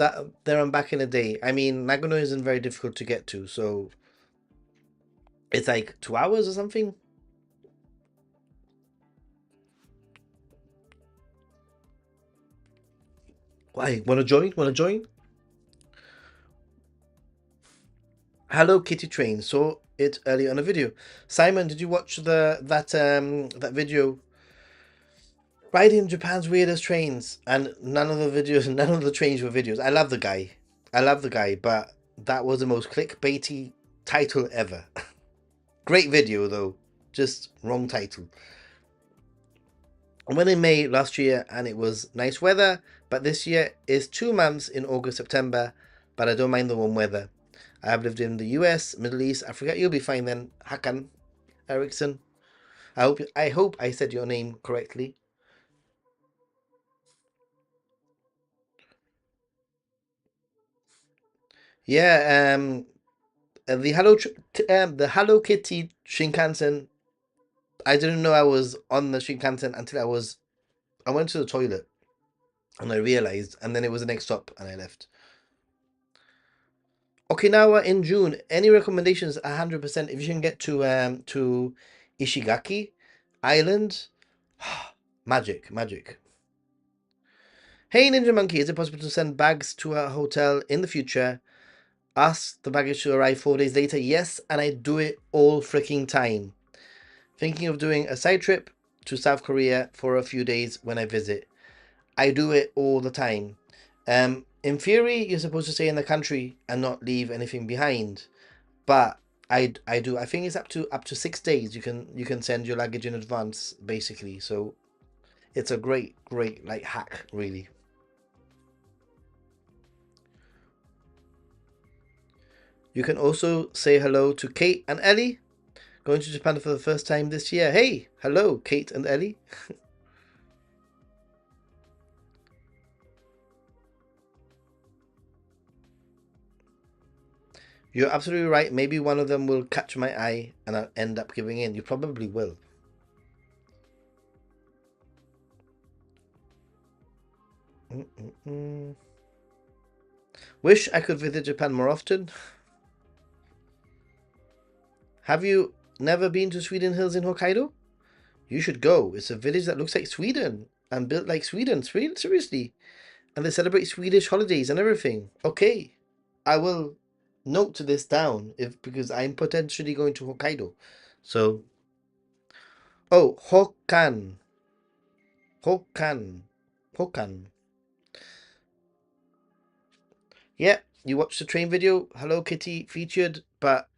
back in a day. I mean, Nagano isn't very difficult to get to, so it's like 2 hours or something. Why? Wanna join? Wanna join? Hello Kitty Train. Saw it earlier on a video. Simon, did you watch that video? Riding Japan's weirdest trains, and none of the videos, none of the trains were videos. I love the guy. I love the guy, but that was the most clickbaity title ever. Great video though, just wrong title. I went in May last year and it was nice weather, but this year is 2 months in August, September, but I don't mind the warm weather. I have lived in the US, Middle East, Africa. You'll be fine then, Hakan Eriksson. I hope I said your name correctly. Yeah, the Hello Kitty Shinkansen. I didn't know I was on the Shinkansen until I went to the toilet and I realized, and then it was the next stop and I left. Okinawa in June. Any recommendations? 100%. If you can get to Ishigaki Island, magic. Hey Ninja Monkey, is it possible to send bags to a hotel in the future? Ask the baggage to arrive 4 days later. Yes, and I do it all freaking time. Thinking of doing a side trip to South Korea for a few days when I visit. I do it all the time. In theory, you're supposed to stay in the country and not leave anything behind. But I do. I think it's up to 6 days. You can send your luggage in advance, basically. So it's a great like hack, really. You can also say hello to Kate and Ellie, going to Japan for the first time this year. Hey, hello, Kate and Ellie. You're absolutely right. Maybe one of them will catch my eye and I'll end up giving in. You probably will. Mm-mm-mm. Wish I could visit Japan more often. Have you never been to Sweden Hills in Hokkaido? You should go. It's a village that looks like Sweden and built like Sweden. Seriously. And they celebrate Swedish holidays and everything. Okay. I will note this down if because I'm potentially going to Hokkaido. So, oh, Hokan. Hokan. Hokan. Yeah, You watched the train video, Hello Kitty featured, but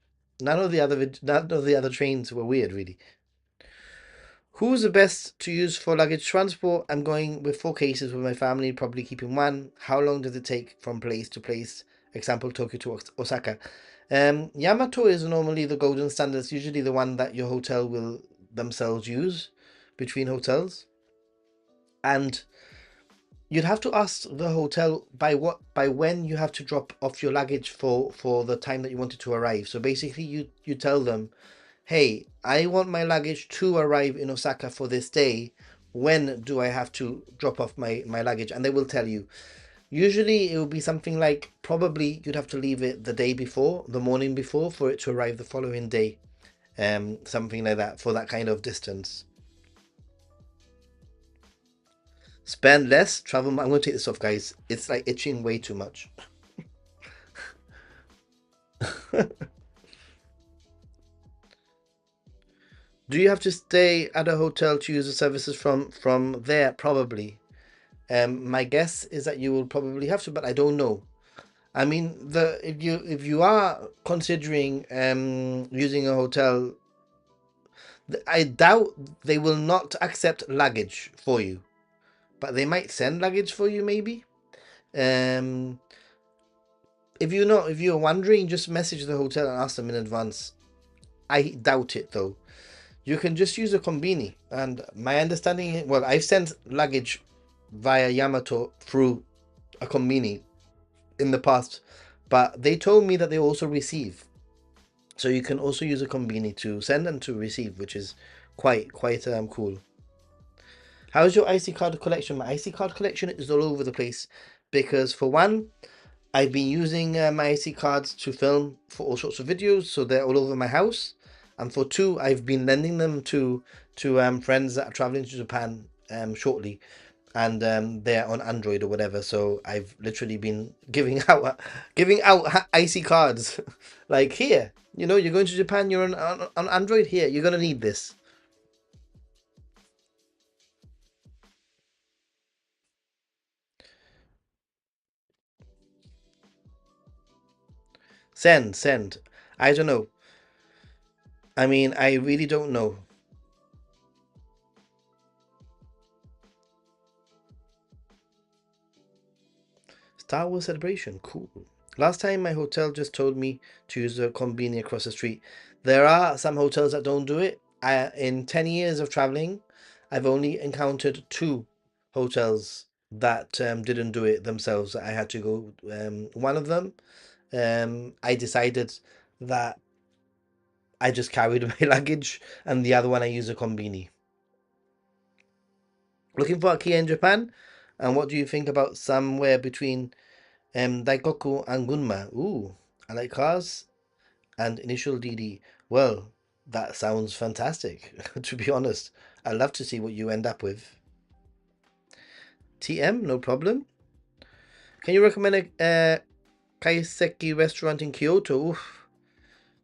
none of the other trains were weird, really. Who's the best to use for luggage transport? I'm going with 4 cases with my family, probably keeping one. How long does it take from place to place? Example, Tokyo to Osaka. Yamato is normally the golden standard. It's usually the one that your hotel will themselves use between hotels. And you'd have to ask the hotel by when you have to drop off your luggage for the time that you want it to arrive. So basically you tell them, hey, I want my luggage to arrive in Osaka for this day. When do I have to drop off my luggage? And they will tell you. Usually it will be something like, probably you'd have to leave it the day before, the morning before, for it to arrive the following day. Something like that for that kind of distance. Spend less, travel more. I'm going to take this off, guys. It's like itching way too much. Do you have to stay at a hotel to use the services from there? Probably. My guess is that you will probably have to, but I don't know. I mean, the if you are considering using a hotel, I doubt they will not accept luggage for you, but they might send luggage for you maybe. Um, if you're wondering, just message the hotel and ask them in advance. I doubt it though. You can just use a combini, and my understanding, well, I've sent luggage via Yamato through a combini in the past, but they told me that they also receive. So you can also use a combini to send and to receive, which is quite cool. How's your IC card collection? My IC card collection is all over the place because, for one, I've been using my IC cards to film for all sorts of videos, so they're all over my house. And for two, I've been lending them to friends that are traveling to Japan shortly, and they're on Android or whatever. So I've literally been giving out IC cards, like, here. You know, you're going to Japan. You're on Android. Here, you're gonna need this. Send. I don't know. I mean, I really don't know. Star Wars celebration, cool. Last time my hotel just told me to use a combini across the street. There are some hotels that don't do it. In 10 years of traveling, I've only encountered two hotels that didn't do it themselves. I had to go. One of them, I decided that I just carried my luggage, and the other one I use a combini. Looking for a Kia in Japan, and what do you think about somewhere between Daikoku and Gunma? Ooh, I like cars and initial DD. Well, that sounds fantastic, to be honest. I'd love to see what you end up with. TM, no problem. Can you recommend a kaiseki restaurant in Kyoto? Oof,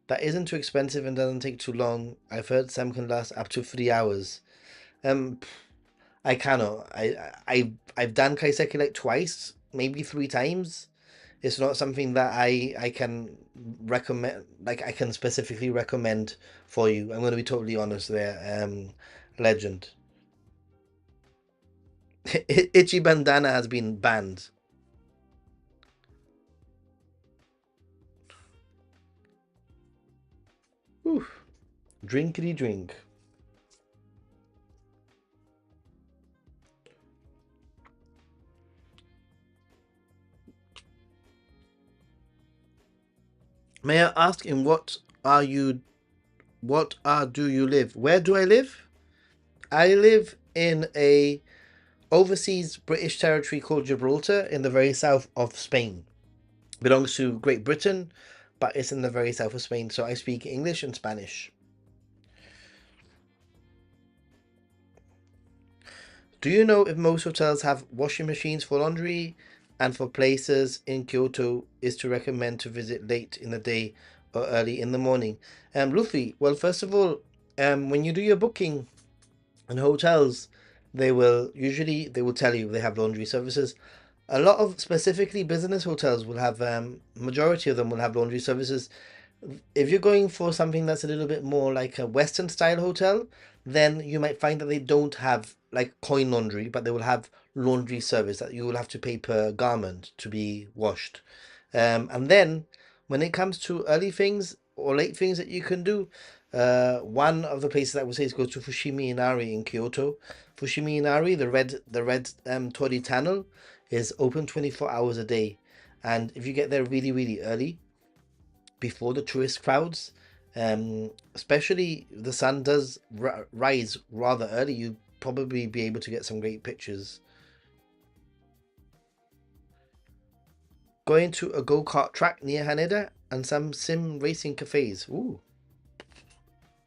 that isn't too expensive and doesn't take too long. I've heard some can last up to 3 hours. Um, I cannot. I've done kaiseki like twice, maybe 3 times. It's not something that I can recommend, like, I can specifically recommend for you. I'm going to be totally honest there. Legend. Itchy Bandana has been banned. Whew. Drinkity drink. May I ask, in what are do you live? Where do I live? I live in a overseas British territory called Gibraltar in the very south of Spain. Belongs to Great Britain, but it's in the very south of Spain, so I speak English and Spanish. Do you know if most hotels have washing machines for laundry? And for places in Kyoto, is to recommend to visit late in the day or early in the morning? Luffy, well, first of all, when you do your booking in hotels, they will tell you they have laundry services. A lot of specifically business hotels will have majority of them will have laundry services. If you're going for something that's a little bit more like a Western style hotel, then you might find that they don't have like coin laundry, but they will have laundry service that you will have to pay per garment to be washed. And then when it comes to early things or late things that you can do, one of the places I would say is go to Fushimi Inari in Kyoto. Fushimi Inari, the red torii tunnel, is open 24 hours a day. And if you get there really, really early, before the tourist crowds, especially if the sun does rise rather early, you probably be able to get some great pictures. Going to a go-kart track near Haneda and some sim racing cafes. Ooh,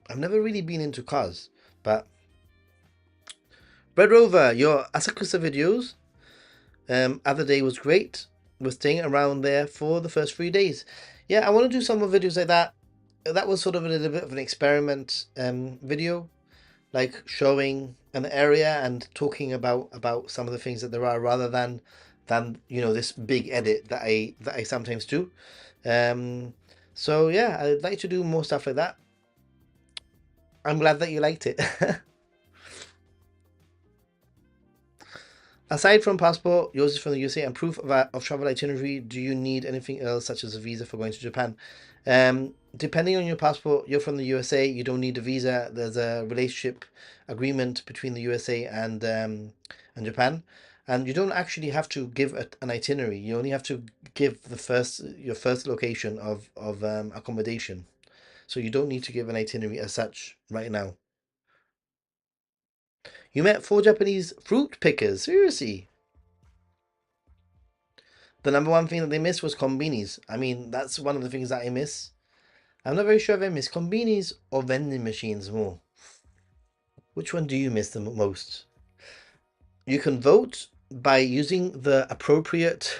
I've never really been into cars, but Red Rover, your Asakusa videos, other day was great. We're staying around there for the first 3 days. Yeah, I want to do some more videos like that. That was sort of a little bit of an experiment video, like showing an area and talking about some of the things that there are, rather than this big edit that I sometimes do. Um, so yeah, I'd like to do more stuff like that. I'm glad that you liked it. Aside from passport, yours is from the USA, and proof of travel itinerary, do you need anything else, such as a visa for going to Japan? Depending on your passport, you're from the USA, you don't need a visa. There's a relationship agreement between the USA and Japan, and you don't actually have to give an itinerary. You only have to give your first location of accommodation. So you don't need to give an itinerary as such right now. You met four Japanese fruit pickers. Seriously. The number one thing that they missed was combinis. I mean, that's one of the things that I miss. I'm not very sure if I miss combinis or vending machines more. Which one do you miss the most? You can vote by using the appropriate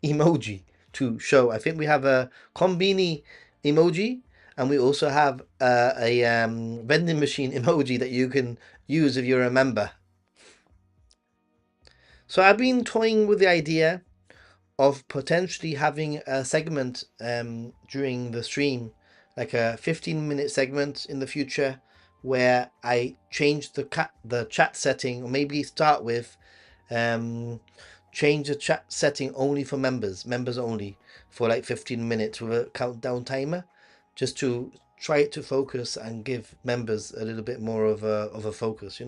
emoji to show. I think we have a combini emoji, and we also have a vending machine emoji that you can use if you're a member. So I've been toying with the idea of potentially having a segment during the stream, like a 15-minute segment in the future, where I change the chat setting, or maybe start with um, change the chat setting only for members only, for like 15 minutes with a countdown timer, just to try it to focus and give members a little bit more of a focus.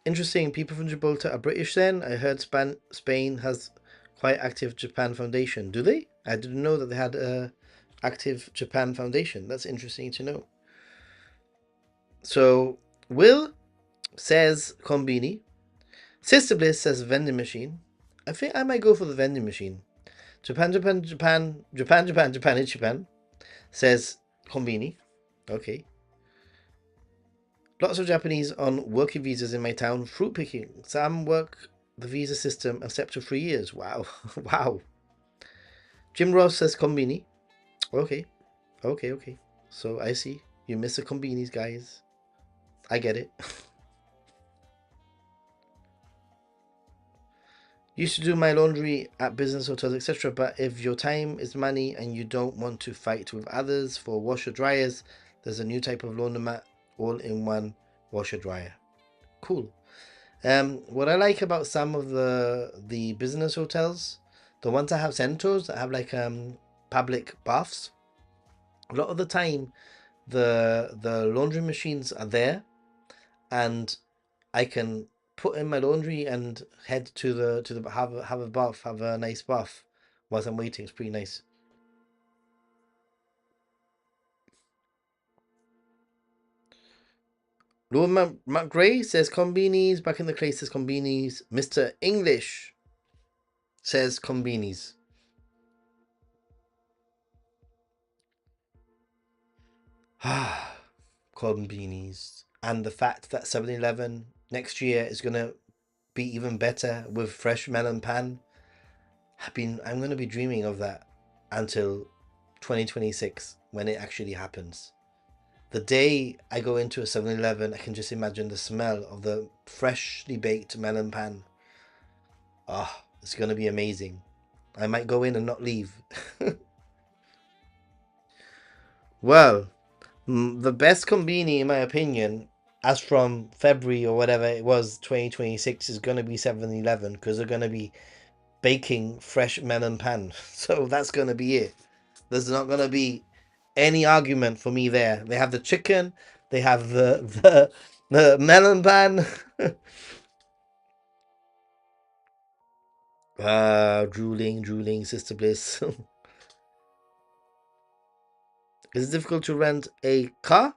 Interesting. People from Gibraltar are British then? I heard Spain has quite active Japan Foundation. Do they? I didn't know that they had a active Japan Foundation. That's interesting to know. So Will says Combini. Sister Bliss says vending machine. I think I might go for the vending machine. Japan, Japan, Japan, Japan, Japan, Japan, it's Japan says Combini. Okay. Lots of Japanese on working visas in my town. Fruit picking. Some work the visa system and step to 3 years. Wow. Wow. Jim Ross says Combini. Okay. Okay, okay. So I see. You miss the Combinis, guys. I get it. Used to do my laundry at business hotels, etc. But if your time is money and you don't want to fight with others for washer dryers, there's a new type of laundromat, all in one washer dryer. Cool. What I like about some of the business hotels, the ones that have centers that have like public baths, a lot of the time the laundry machines are there, and I can put in my laundry and head to the have a bath, have a nice bath whilst I'm waiting. It's pretty nice. Lord Matt Gray says combinis. Back in the clay says combinis. Mr. English says combinis. Combinis. And the fact that 7-Eleven next year is gonna be even better with fresh melon pan. I'm gonna be dreaming of that until 2026 when it actually happens. The day I go into a 7-Eleven, I can just imagine the smell of the freshly baked melon pan. Ah, oh, it's gonna be amazing. I might go in and not leave. Well, the best conveni, in my opinion, as from February or whatever it was, 2026, is going to be 7-Eleven because they're going to be baking fresh melon pan. So that's going to be it. There's not going to be any argument for me there. They have the chicken, they have the melon pan. Drooling, Sister Bliss. Is it difficult to rent a car?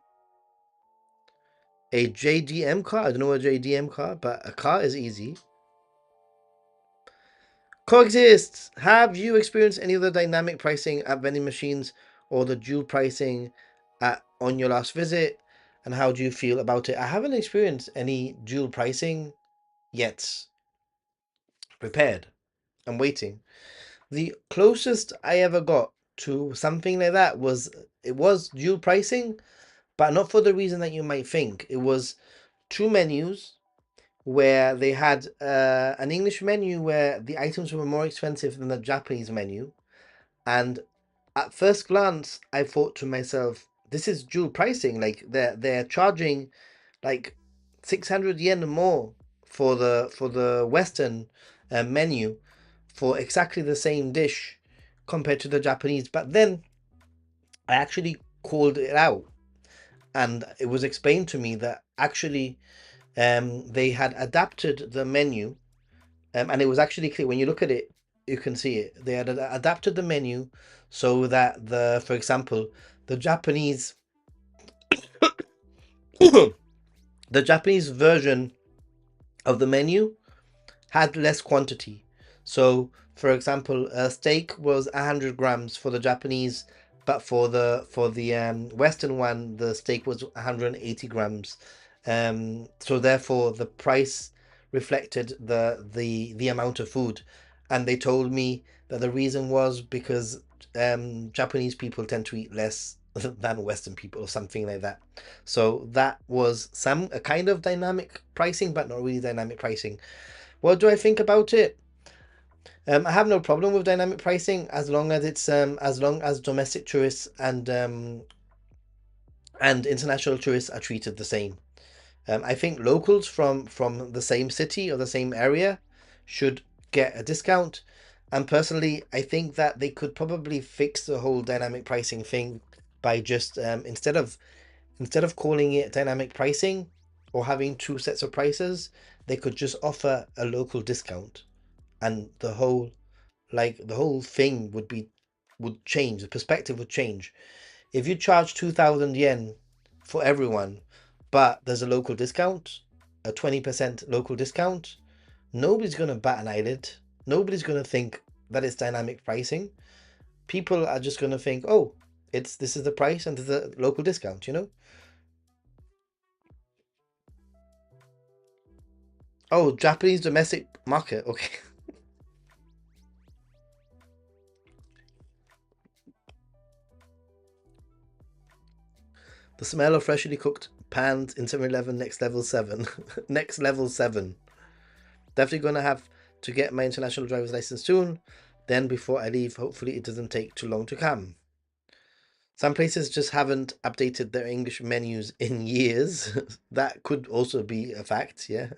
A JDM car? I don't know a JDM car, but a car is easy. Coexist. Have you experienced any of the dynamic pricing at vending machines or the dual pricing at on your last visit? And how do you feel about it? I haven't experienced any dual pricing yet. Prepared. I'm waiting. The closest I ever got to something like that was it was dual pricing, but not for the reason that you might think. It was two menus where they had an English menu where the items were more expensive than the Japanese menu. And at first glance, I thought to myself, this is dual pricing. Like they're charging like 600 yen more for the Western menu for exactly the same dish compared to the Japanese. But then I actually called it out, and it was explained to me that actually they had adapted the menu, and it was actually clear when you look at it, you can see it. They had adapted the menu so that for example, the Japanese, the Japanese version of the menu had less quantity. So, for example, a steak was 100 grams for the Japanese, but for the Western one, the steak was 180 grams. So therefore, the price reflected the amount of food, and they told me that the reason was because Japanese people tend to eat less than Western people, or something like that. So that was a kind of dynamic pricing, but not really dynamic pricing. What do I think about it? I have no problem with dynamic pricing as long as it's as long as domestic tourists and international tourists are treated the same. I think locals from the same city or the same area should get a discount. And personally, I think that they could probably fix the whole dynamic pricing thing by just instead of calling it dynamic pricing or having two sets of prices, they could just offer a local discount, and the whole thing would change. The perspective would change. If you charge 2,000 yen for everyone, but there's a local discount, a 20% local discount, nobody's gonna bat an eyelid. Nobody's gonna think that it's dynamic pricing. People are just gonna think, oh, it's this is the price and there's a local discount, you know? Oh, Japanese domestic market. Okay. The smell of freshly cooked pans in 7-Eleven next level 7. Next level 7. Definitely gonna have to get my international driver's license soon. Then before I leave, hopefully it doesn't take too long to come. Some places just haven't updated their English menus in years. That could also be a fact, yeah.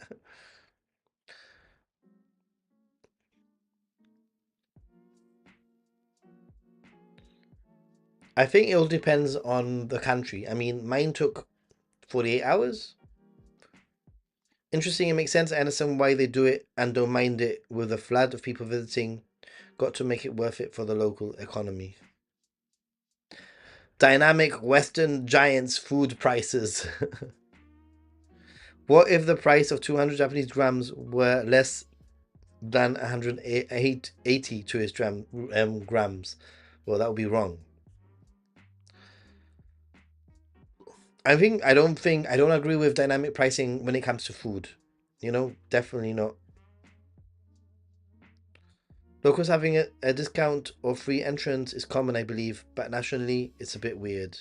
I think it all depends on the country. I mean, mine took 48 hours. Interesting, it makes sense. I understand why they do it and don't mind it with a flood of people visiting. Got to make it worth it for the local economy. Dynamic Western Giants food prices. What if the price of 200 Japanese grams were less than 180 tourist grams? Well, that would be wrong. I don't agree with dynamic pricing when it comes to food. You know, definitely not. Locals having a discount or free entrance is common, I believe, but nationally it's a bit weird.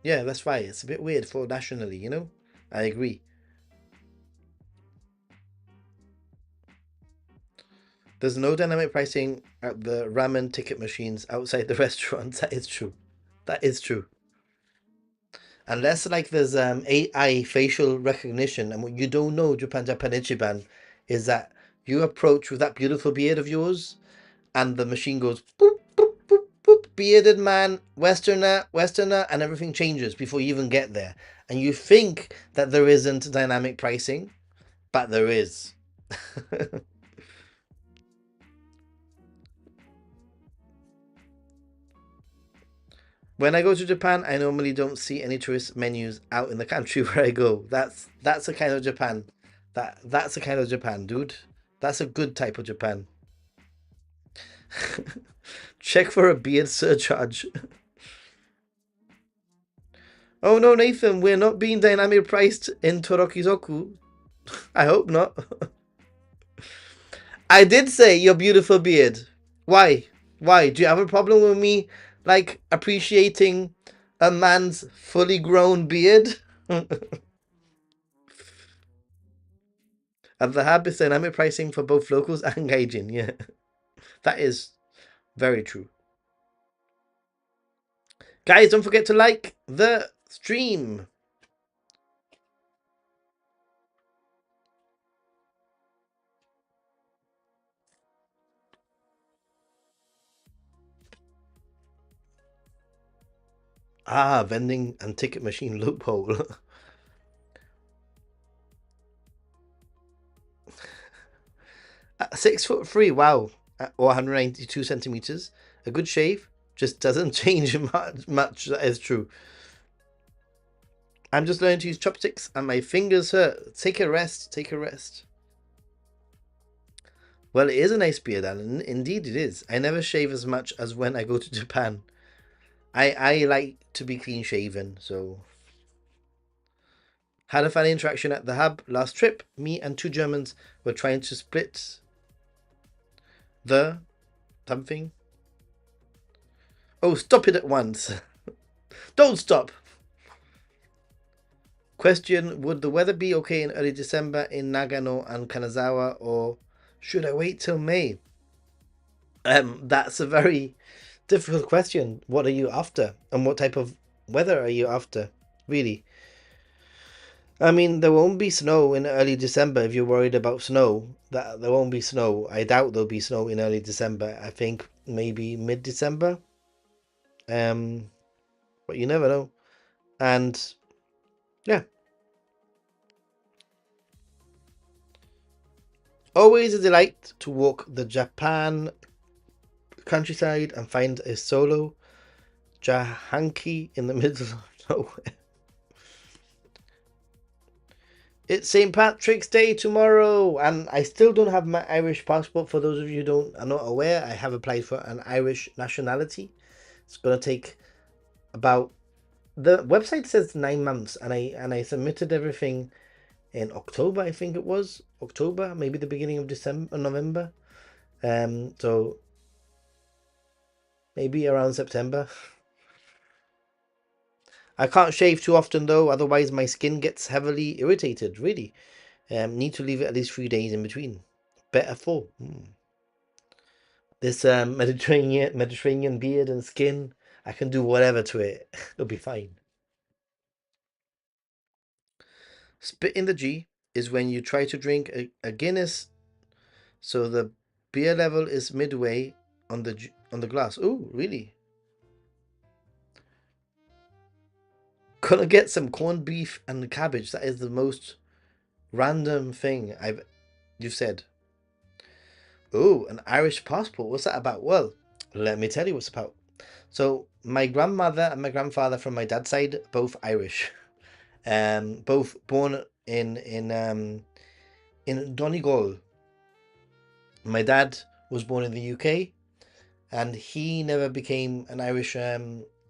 Yeah, that's right. It's a bit weird for nationally, you know? I agree. There's no dynamic pricing at the ramen ticket machines outside the restaurants. That is true. That is true. Unless like there's AI facial recognition, and what you don't know, Japan Ichiban, is that you approach with that beautiful beard of yours, and the machine goes boop boop boop boop, bearded man, Westerner, Westerner, and everything changes before you even get there. And you think that there isn't dynamic pricing, but there is. When I go to Japan, I normally don't see any tourist menus out in the country where I go. That's a kind of Japan. That's a kind of Japan, dude. That's a good type of Japan. Check for a beard surcharge. Oh no, Nathan, we're not being dynamic priced in Torokizoku. I hope not. I did say your beautiful beard. Why? Why? Do you have a problem with me like appreciating a man's fully grown beard? And the hub is dynamic pricing for both locals and gaijin. Yeah, that is very true. Guys, don't forget to like the stream. Ah, vending and ticket machine loophole. 6'3", wow, or 192 centimeters. A good shave just doesn't change much. That is true. I'm just learning to use chopsticks and my fingers hurt. Take a rest. Take a rest. Well, it is a nice beard, Alan. Indeed, it is. I never shave as much as when I go to Japan. I like to be clean shaven, so had a funny interaction at the hub last trip. Me and two Germans were trying to split the something. Oh, stop it at once. Don't stop. Question: would the weather be okay in early December in Nagano and Kanazawa, or should I wait till May? That's a very difficult question. What are you after? And what type of weather are you after? Really? I mean, there won't be snow in early December if you're worried about snow. That there won't be snow. I doubt there'll be snow in early December. I think maybe mid-December. Um, but you never know. And yeah, always a delight to walk the Japan countryside and find a solo jahanki in the middle of nowhere. It's St. Patrick's Day tomorrow, and I still don't have my Irish passport. For those of you who don't are not aware, I have applied for an Irish nationality. It's gonna take about the website says 9 months, and I submitted everything in October. I think it was October, maybe the beginning of December, November. So maybe around September. I can't shave too often though, otherwise my skin gets heavily irritated. Really, need to leave it at least 3 days in between. Better for this Mediterranean beard and skin. I can do whatever to it. It'll be fine. Spit in the G is when you try to drink a Guinness, so the beer level is midway on the glass. Oh, really? Gonna get some corned beef and cabbage. That is the most random thing you've said. Oh, an Irish passport. What's that about? Well, let me tell you what's about. So my grandmother and my grandfather from my dad's side both Irish. Both born in Donegal. My dad was born in the UK, and he never became an Irish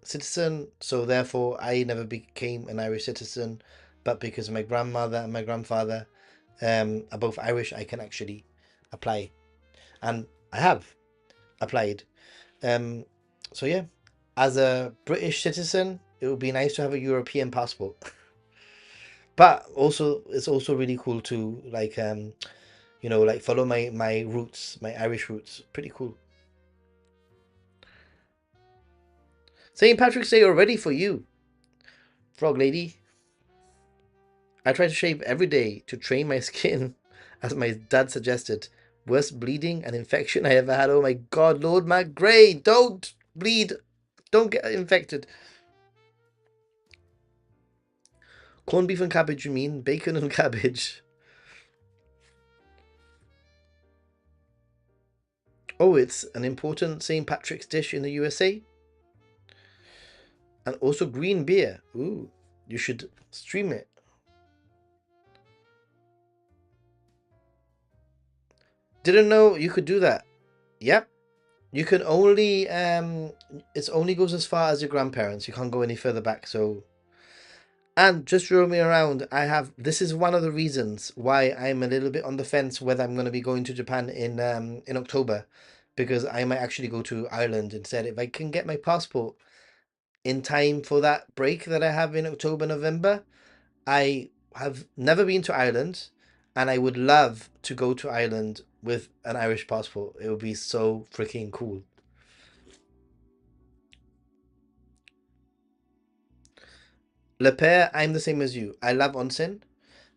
citizen. So therefore, I never became an Irish citizen. But because my grandmother and my grandfather are both Irish, I can actually apply. And I have applied. Um, so yeah, as a British citizen, it would be nice to have a European passport. But also, it's also really cool to like follow my roots, my Irish roots. Pretty cool. St. Patrick's Day already for you, frog lady. I try to shave every day to train my skin, as my dad suggested. Worst bleeding and infection I ever had. Oh my God, Lord McGray, don't bleed, don't get infected. Corned beef and cabbage, you mean? Bacon and cabbage. Oh, it's an important St. Patrick's dish in the USA. And also green beer. Ooh, you should stream it. Didn't know you could do that. Yep. You can only it only goes as far as your grandparents. You can't go any further back. So, and just roaming around, I have this is one of the reasons why I'm a little bit on the fence whether I'm going to be going to Japan in October, because I might actually go to Ireland instead if I can get my passport in time for that break that I have in October, November. I have never been to Ireland, and I would love to go to Ireland with an Irish passport. It would be so freaking cool. Le Père, I'm the same as you. I love onsen.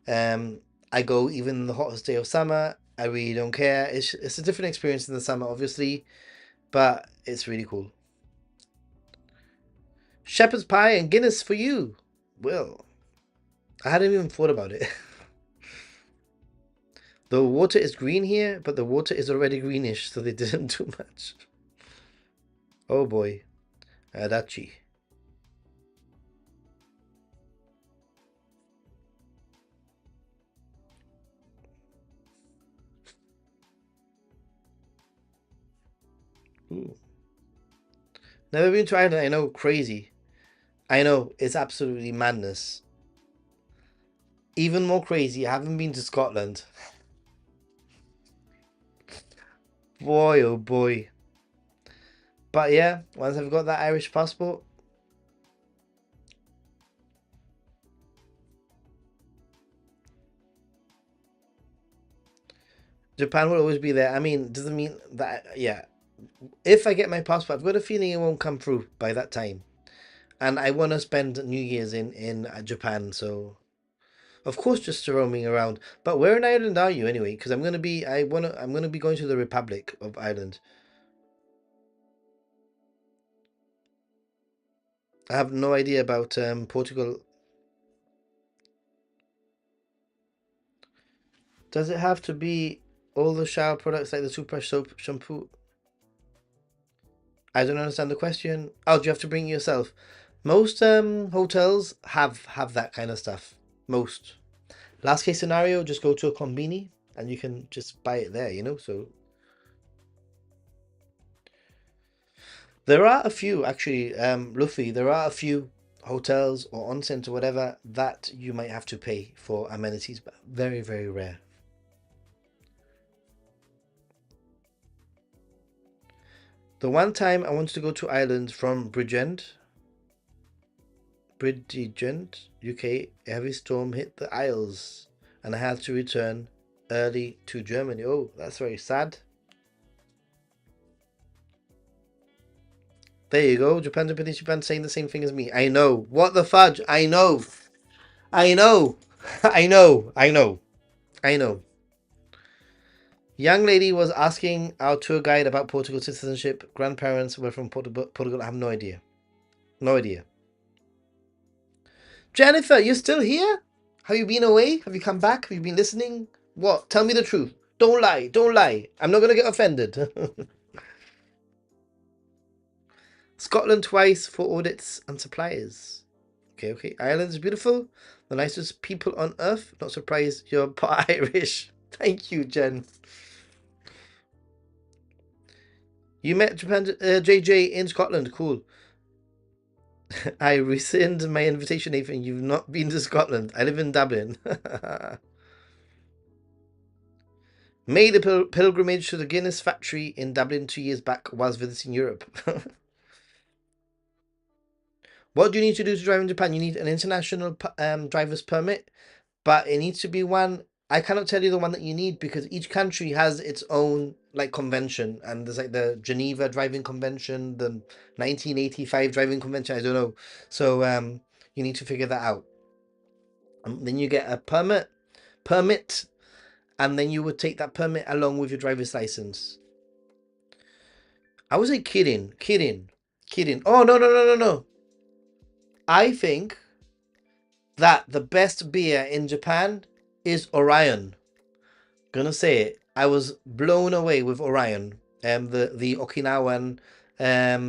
Um, I go even in the hottest day of summer. I really don't care. It's a different experience in the summer, obviously, but it's really cool. Shepherd's pie and Guinness for you. Well, I hadn't even thought about it. The water is green here, but the water is already greenish, so they didn't do much. Oh boy, Adachi. Ooh. Never been to Ireland. I know, crazy. I know, it's absolutely madness. Even more crazy, I haven't been to Scotland. Boy, oh boy. But yeah, once I've got that Irish passport, Japan will always be there. I mean, doesn't mean that, yeah. If I get my passport, I've got a feeling it won't come through by that time. And I want to spend New Year's in Japan, so of course just roaming around. But where in Ireland are you anyway? Because I'm gonna be going to the Republic of Ireland. I have no idea about Portugal. Does it have to be all the shower products like the toothbrush, soap, shampoo? I don't understand the question. Oh, do you have to bring it yourself? Most hotels have that kind of stuff. Most. Last case scenario, just go to a combini and you can just buy it there, So there are a few actually, Luffy, there are a few hotels or onsen or whatever that you might have to pay for amenities, but very, very rare. The one time I wanted to go to Ireland from Bridgend, UK, a heavy storm hit the Isles and I had to return early to Germany. Oh, that's very sad. There you go. Japan saying the same thing as me. I know. What the fudge? I know. I know. I know. I know. I know. Young lady was asking our tour guide about Portugal citizenship. Grandparents were from Portugal. I have no idea. No idea. Jennifer, you're still here? Have you been away? Have you come back? Have you been listening? What? Tell me the truth. Don't lie. Don't lie. I'm not going to get offended. Scotland twice for audits and suppliers. Okay, okay. Ireland is beautiful. The nicest people on earth. Not surprised you're part Irish. Thank you, Jen. You met JJ in Scotland. Cool. I rescind my invitation, Nathan. You've not been to Scotland. I live in Dublin. Made a pilgrimage to the Guinness factory in Dublin 2 years back whilst visiting Europe. What do you need to do to drive in Japan? You need an international driver's permit, but it needs to be one. I cannot tell you the one that you need because each country has its own like convention, and there's like the Geneva Driving Convention, the 1985 Driving Convention. I don't know, so you need to figure that out. Then you get a permit, and then you would take that permit along with your driver's license. I was like kidding. Oh no no no no no! I think that the best beer in Japan is Orion. Gonna say it. I was blown away with Orion, the Okinawan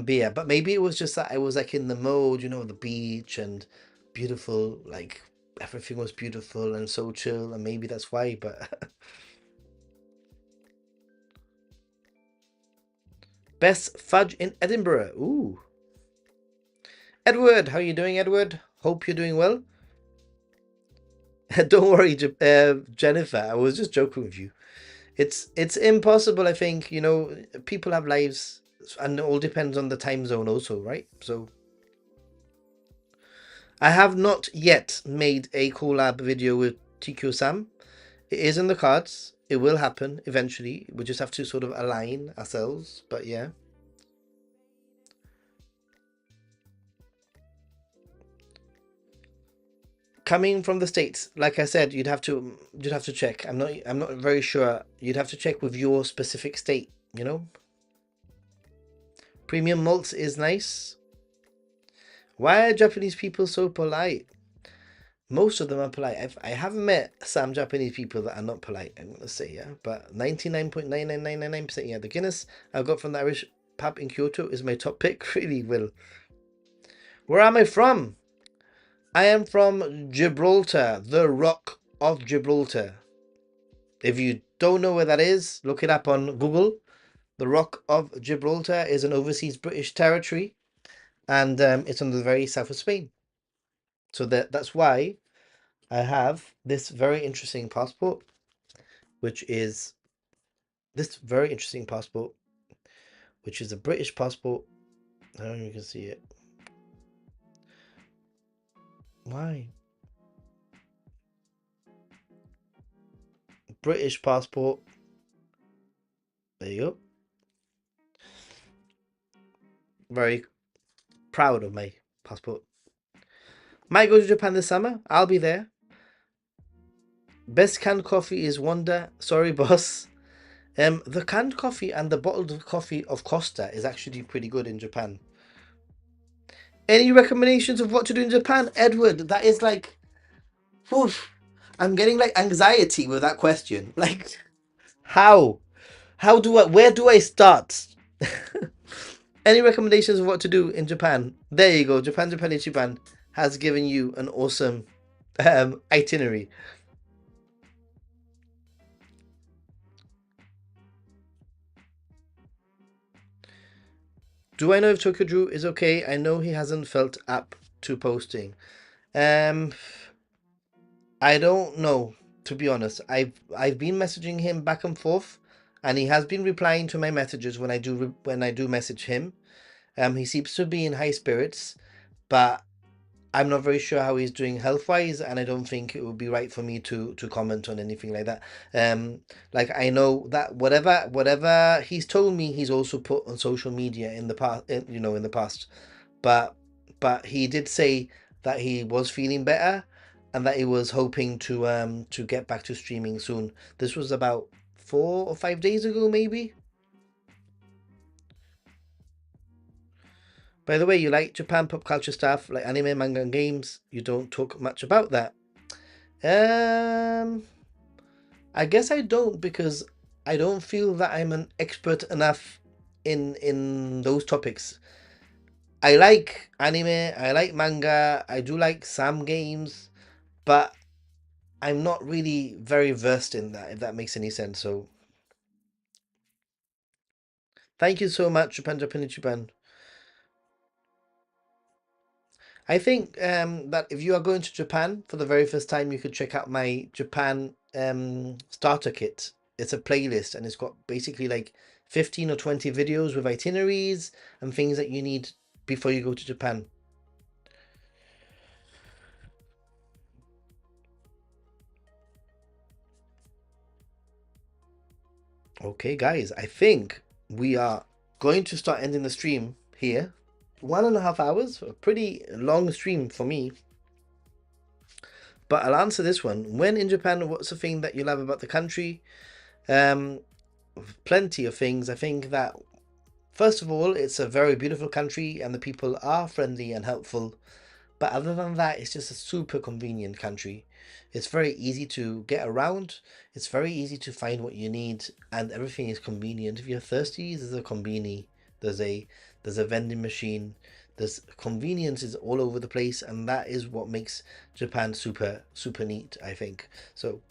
beer. But maybe it was just that I was like in the mode, the beach and beautiful, like everything was beautiful and so chill, and maybe that's why. But best fudge in Edinburgh. Ooh, Edward, how are you doing, Edward? Hope you're doing well. Don't worry, Jennifer. I was just joking with you. It's impossible. I think people have lives, and it all depends on the time zone, also, right? So I have not yet made a collab video with TQ Sam. It is in the cards. It will happen eventually. We just have to sort of align ourselves. But yeah. Coming from the States, like I said, you'd have to check. I'm not very sure. You'd have to check with your specific state. Premium malts is nice. Why are Japanese people so polite? Most of them are polite. I haven't met some Japanese people that are not polite, I'm gonna say, yeah. But 99.99999%, yeah. The Guinness I got from the Irish pub in Kyoto is my top pick. Really, Will. Where am I from? I am from Gibraltar, the Rock of Gibraltar. If you don't know where that is, look it up on Google. The Rock of Gibraltar is an overseas British territory, and it's on the very south of Spain. So that's why I have this very interesting passport, which is this very interesting passport, which is a British passport. I don't know if you can see it. Why? British passport. There you go. Very proud of my passport. Might go to Japan this summer. I'll be there. Best canned coffee is Wonder. Sorry, boss. The canned coffee and the bottled coffee of Costa is actually pretty good in Japan. Any recommendations of what to do in Japan, Edward? That is like, oof, I'm getting like anxiety with that question. Like, how? Where do I start? Any recommendations of what to do in Japan? There you go. Japan Ichiban has given you an awesome itinerary. Do I know if Tokyo Drew is okay? I know he hasn't felt up to posting. Um, I don't know, to be honest. I've been messaging him back and forth, and he has been replying to my messages when I do message him. He seems to be in high spirits, but I'm not very sure how he's doing health wise, and I don't think it would be right for me to comment on anything like that. Like I know that whatever he's told me, he's also put on social media in the past, in the past. But he did say that he was feeling better, and that he was hoping to get back to streaming soon. This was about 4 or 5 days ago, maybe. By the way, you like Japan pop culture stuff like anime, manga, and games. You don't talk much about that. Um, I guess I don't because I don't feel that I'm an expert enough in those topics. I like anime, I like manga, I do like some games, but I'm not really very versed in that, if that makes any sense. So thank you so much, Japan Japan. I think that if you are going to Japan for the very first time, you could check out my Japan starter kit. it's a playlist, and it's got basically like 15 or 20 videos with itineraries and things that you need before you go to Japan. Okay, guys, I think we are going to start ending the stream here. 1.5 hours, a pretty long stream for me. But I'll answer this one. When in Japan, what's the thing that you love about the country? Um, Plenty of things. I think that, first of all, it's a very beautiful country and the people are friendly and helpful. But other than that, it's just a super convenient country. It's very easy to get around. It's very easy to find what you need, and everything is convenient. If you're thirsty, there's a conveni. There's a there's a vending machine. There's convenience is all over the place, and that is what makes Japan super neat, I think. So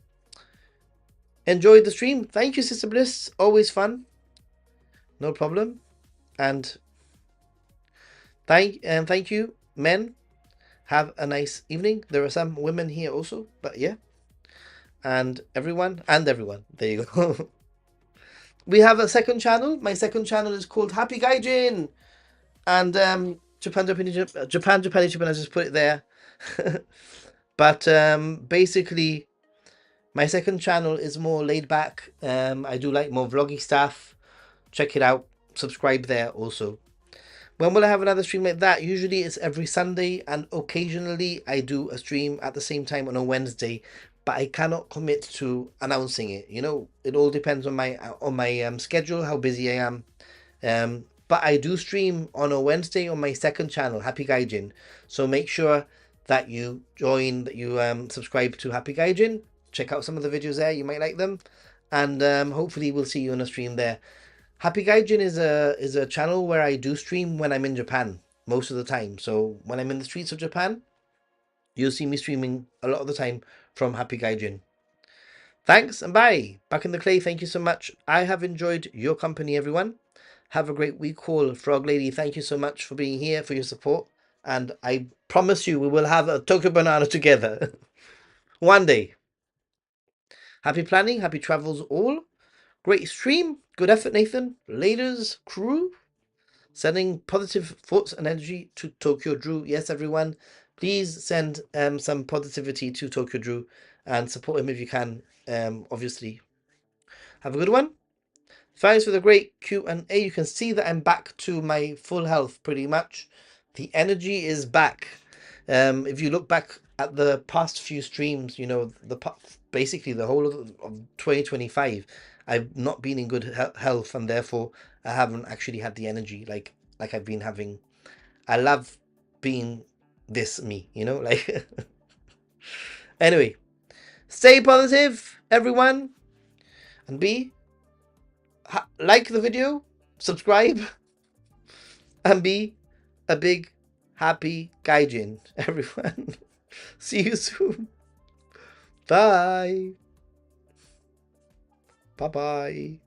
enjoyed the stream. Thank you, Sister Bliss. Always fun. No problem. And thank you, men. Have a nice evening. There are some women here also, but yeah. And everyone. There you go. We have a second channel. My second channel is called Happy Gaijin. And Japan, I just put it there. But basically, my second channel is more laid back. I do like more vloggy stuff. Check it out. Subscribe there also. When will I have another stream like that? Usually it's every Sunday, and occasionally I do a stream at the same time on a Wednesday, but I cannot commit to announcing it. You know, it all depends on my schedule, how busy I am. But I do stream on a Wednesday on my second channel, Happy Gaijin. So make sure that you subscribe to Happy Gaijin. Check out some of the videos there. You might like them, and hopefully we'll see you on a stream there. Happy Gaijin is a channel where I do stream when I'm in Japan most of the time. So when I'm in the streets of Japan, you'll see me streaming a lot of the time from Happy Gaijin. Thanks and bye. Back in the clay, thank you so much. I have enjoyed your company, everyone. Have a great week all. Frog Lady, thank you so much for being here, for your support. And I promise you we will have a Tokyo Banana together. One day. Happy planning, happy travels all. Great stream. Good effort, Nathan. Laters, crew. Sending positive thoughts and energy to Tokyo Drew. Yes, everyone, please send some positivity to Tokyo Drew and support him if you can. Obviously, have a good one. Thanks for the great Q&A. You can see that I'm back to my full health pretty much. The energy is back. If you look back at the past few streams, you know, basically the whole of 2025, I've not been in good health, and therefore I haven't actually had the energy like I've been having. I love being this me, you know, like. Anyway, stay positive, everyone, and like the video, subscribe, and be a big happy gaijin, everyone. See you soon. Bye. Bye-bye.